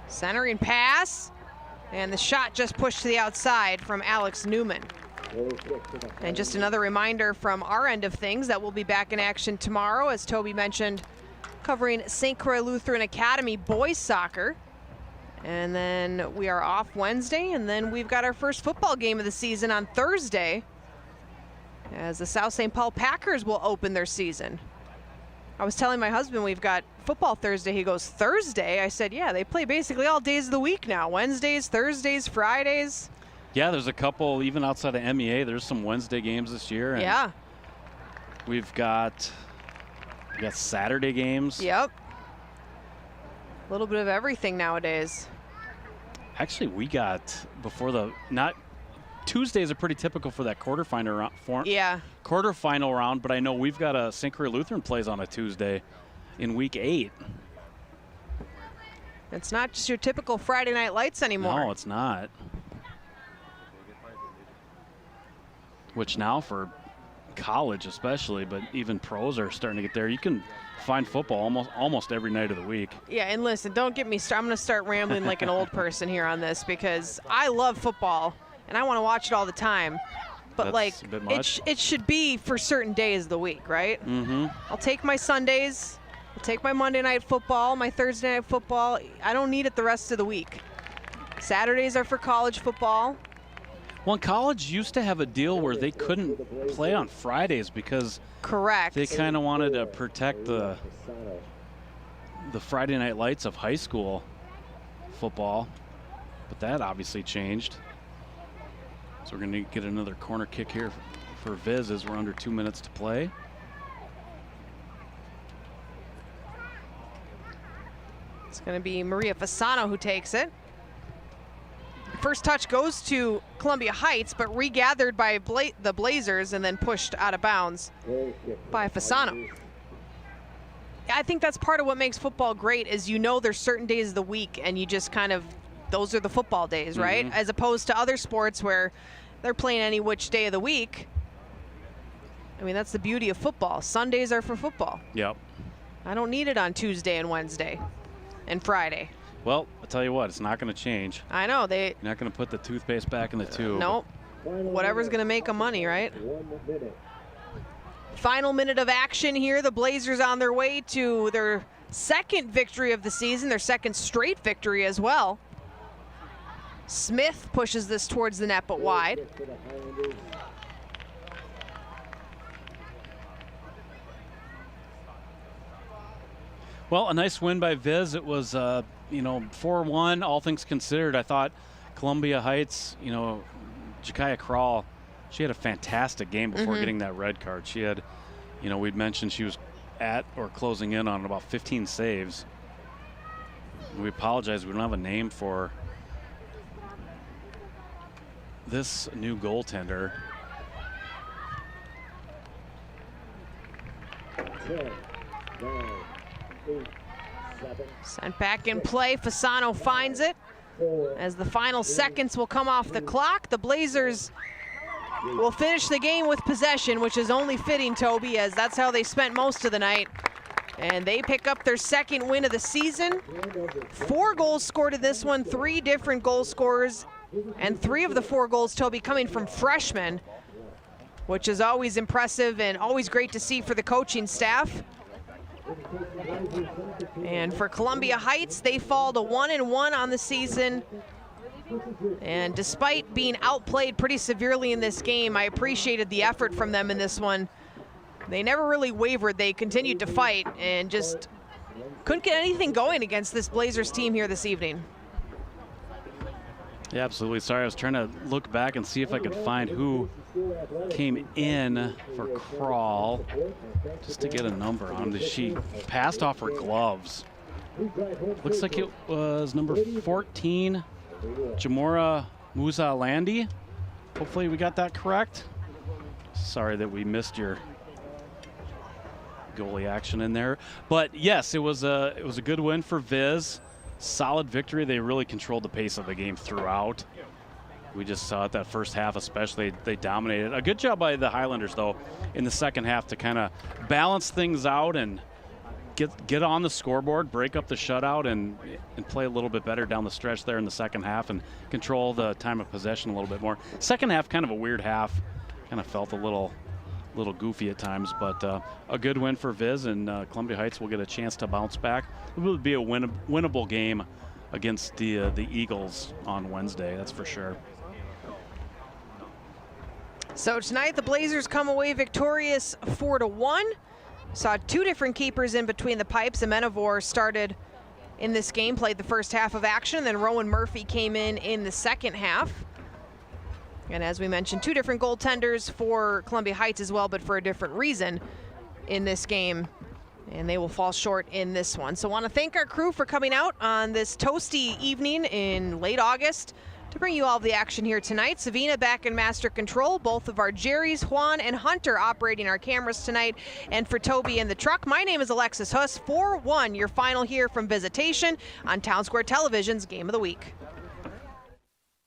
Centering pass, and the shot just pushed to the outside from Alex Newman. And just another reminder from our end of things that we'll be back in action tomorrow, as Toby mentioned, covering St. Croix Lutheran Academy boys soccer. And then we are off Wednesday, and then we've got our first football game of the season on Thursday, as the South St. Paul Packers will open their season. I was telling my husband we've got football Thursday. He goes, Thursday? I said, yeah, they play basically all days of the week now. Wednesdays, Thursdays, Fridays. Yeah, there's a couple, even outside of MEA, there's some Wednesday games this year. And yeah. We've got Saturday games. Yep. A little bit of everything nowadays. Actually, we got Tuesdays are pretty typical for that quarterfinal round, but I know we've got a St. Croix Lutheran plays on a Tuesday in week 8. It's not just your typical Friday Night Lights anymore. No, it's not. Which now for college especially, but even pros are starting to get there. You can find football almost every night of the week. Yeah, and listen, don't get me started. I'm going to start rambling like an old person here on this, because I love football and I want to watch it all the time. But that's a bit much. It should be for certain days of the week, right? Mm-hmm. I'll take my Sundays, I'll take my Monday night football, my Thursday night football. I don't need it the rest of the week. Saturdays are for college football. Well, college used to have a deal where they couldn't play on Fridays because correct. They kind of wanted to protect the Friday Night Lights of high school football, but that obviously changed. So we're going to get another corner kick here for Viz as we're under 2 minutes to play. It's going to be Maria Fasano who takes it. First touch goes to Columbia Heights, but regathered by the Blazers and then pushed out of bounds by Fasano. I think that's part of what makes football great, is there's certain days of the week and you just kind of, those are the football days, right? As opposed to other sports where they're playing any which day of the week. I mean, that's the beauty of football. Sundays are for football. Yep. I don't need it on Tuesday and Wednesday and Friday. Well, I'll tell you what, it's not going to change. I know. You're not going to put the toothpaste back in the tube. Nope. Whatever's going to make them money, right? Final minute of action here. The Blazers on their way to their second victory of the season, their second straight victory as well. Smith pushes this towards the net, but wide. Well, a nice win by Viz. It was 4-1, all things considered. I thought Columbia Heights, Jakaya Krall, she had a fantastic game before getting that red card. She had, we'd mentioned she was at or closing in on about 15 saves. We apologize, we don't have a name for this new goaltender. 10, 9, 8, 7. Sent back in play. Fasano finds it. As the final seconds will come off the clock, the Blazers will finish the game with possession, which is only fitting, Toby, as that's how they spent most of the night. And they pick up their second win of the season. 4 goals scored in this one, 3 different goal scorers, and 3 of the 4 goals, Toby, coming from freshmen, which is always impressive and always great to see for the coaching staff. And for Columbia Heights, they fall to 1-1 on the season. And despite being outplayed pretty severely in this game, I appreciated the effort from them in this one. They never really wavered. They continued to fight and just couldn't get anything going against this Blazers team here this evening. Yeah, absolutely. Sorry, I was trying to look back and see if I could find who came in for Krall, just to get a number on it. She passed off her gloves. Looks like it was number 14, Jamora Musa Landi. Hopefully we got that correct. Sorry that we missed your goalie action in there. But yes, it was a good win for Viz. Solid victory. They really controlled the pace of the game throughout. We just saw it that first half especially. They dominated. A good job by the Highlanders, though, in the second half to kind of balance things out and get on the scoreboard, break up the shutout, and play a little bit better down the stretch there in the second half and control the time of possession a little bit more. Second half, kind of a weird half. Kind of felt a little goofy at times, but a good win for Viz, and Columbia Heights will get a chance to bounce back. It will be a winnable game against the Eagles on Wednesday, that's for sure. So tonight the Blazers come away victorious 4-1. Saw two different keepers in between the pipes. Amenivore started in this game, played the first half of action, then Rowan Murphy came in the second half. And as we mentioned, two different goaltenders for Columbia Heights as well, but for a different reason in this game. And they will fall short in this one. So I want to thank our crew for coming out on this toasty evening in late August to bring you all the action here tonight. Savina back in master control. Both of our Jerry's, Juan, and Hunter operating our cameras tonight. And for Toby in the truck, my name is Alexis Huss. 4-1, your final here from Visitation on Town Square Television's Game of the Week.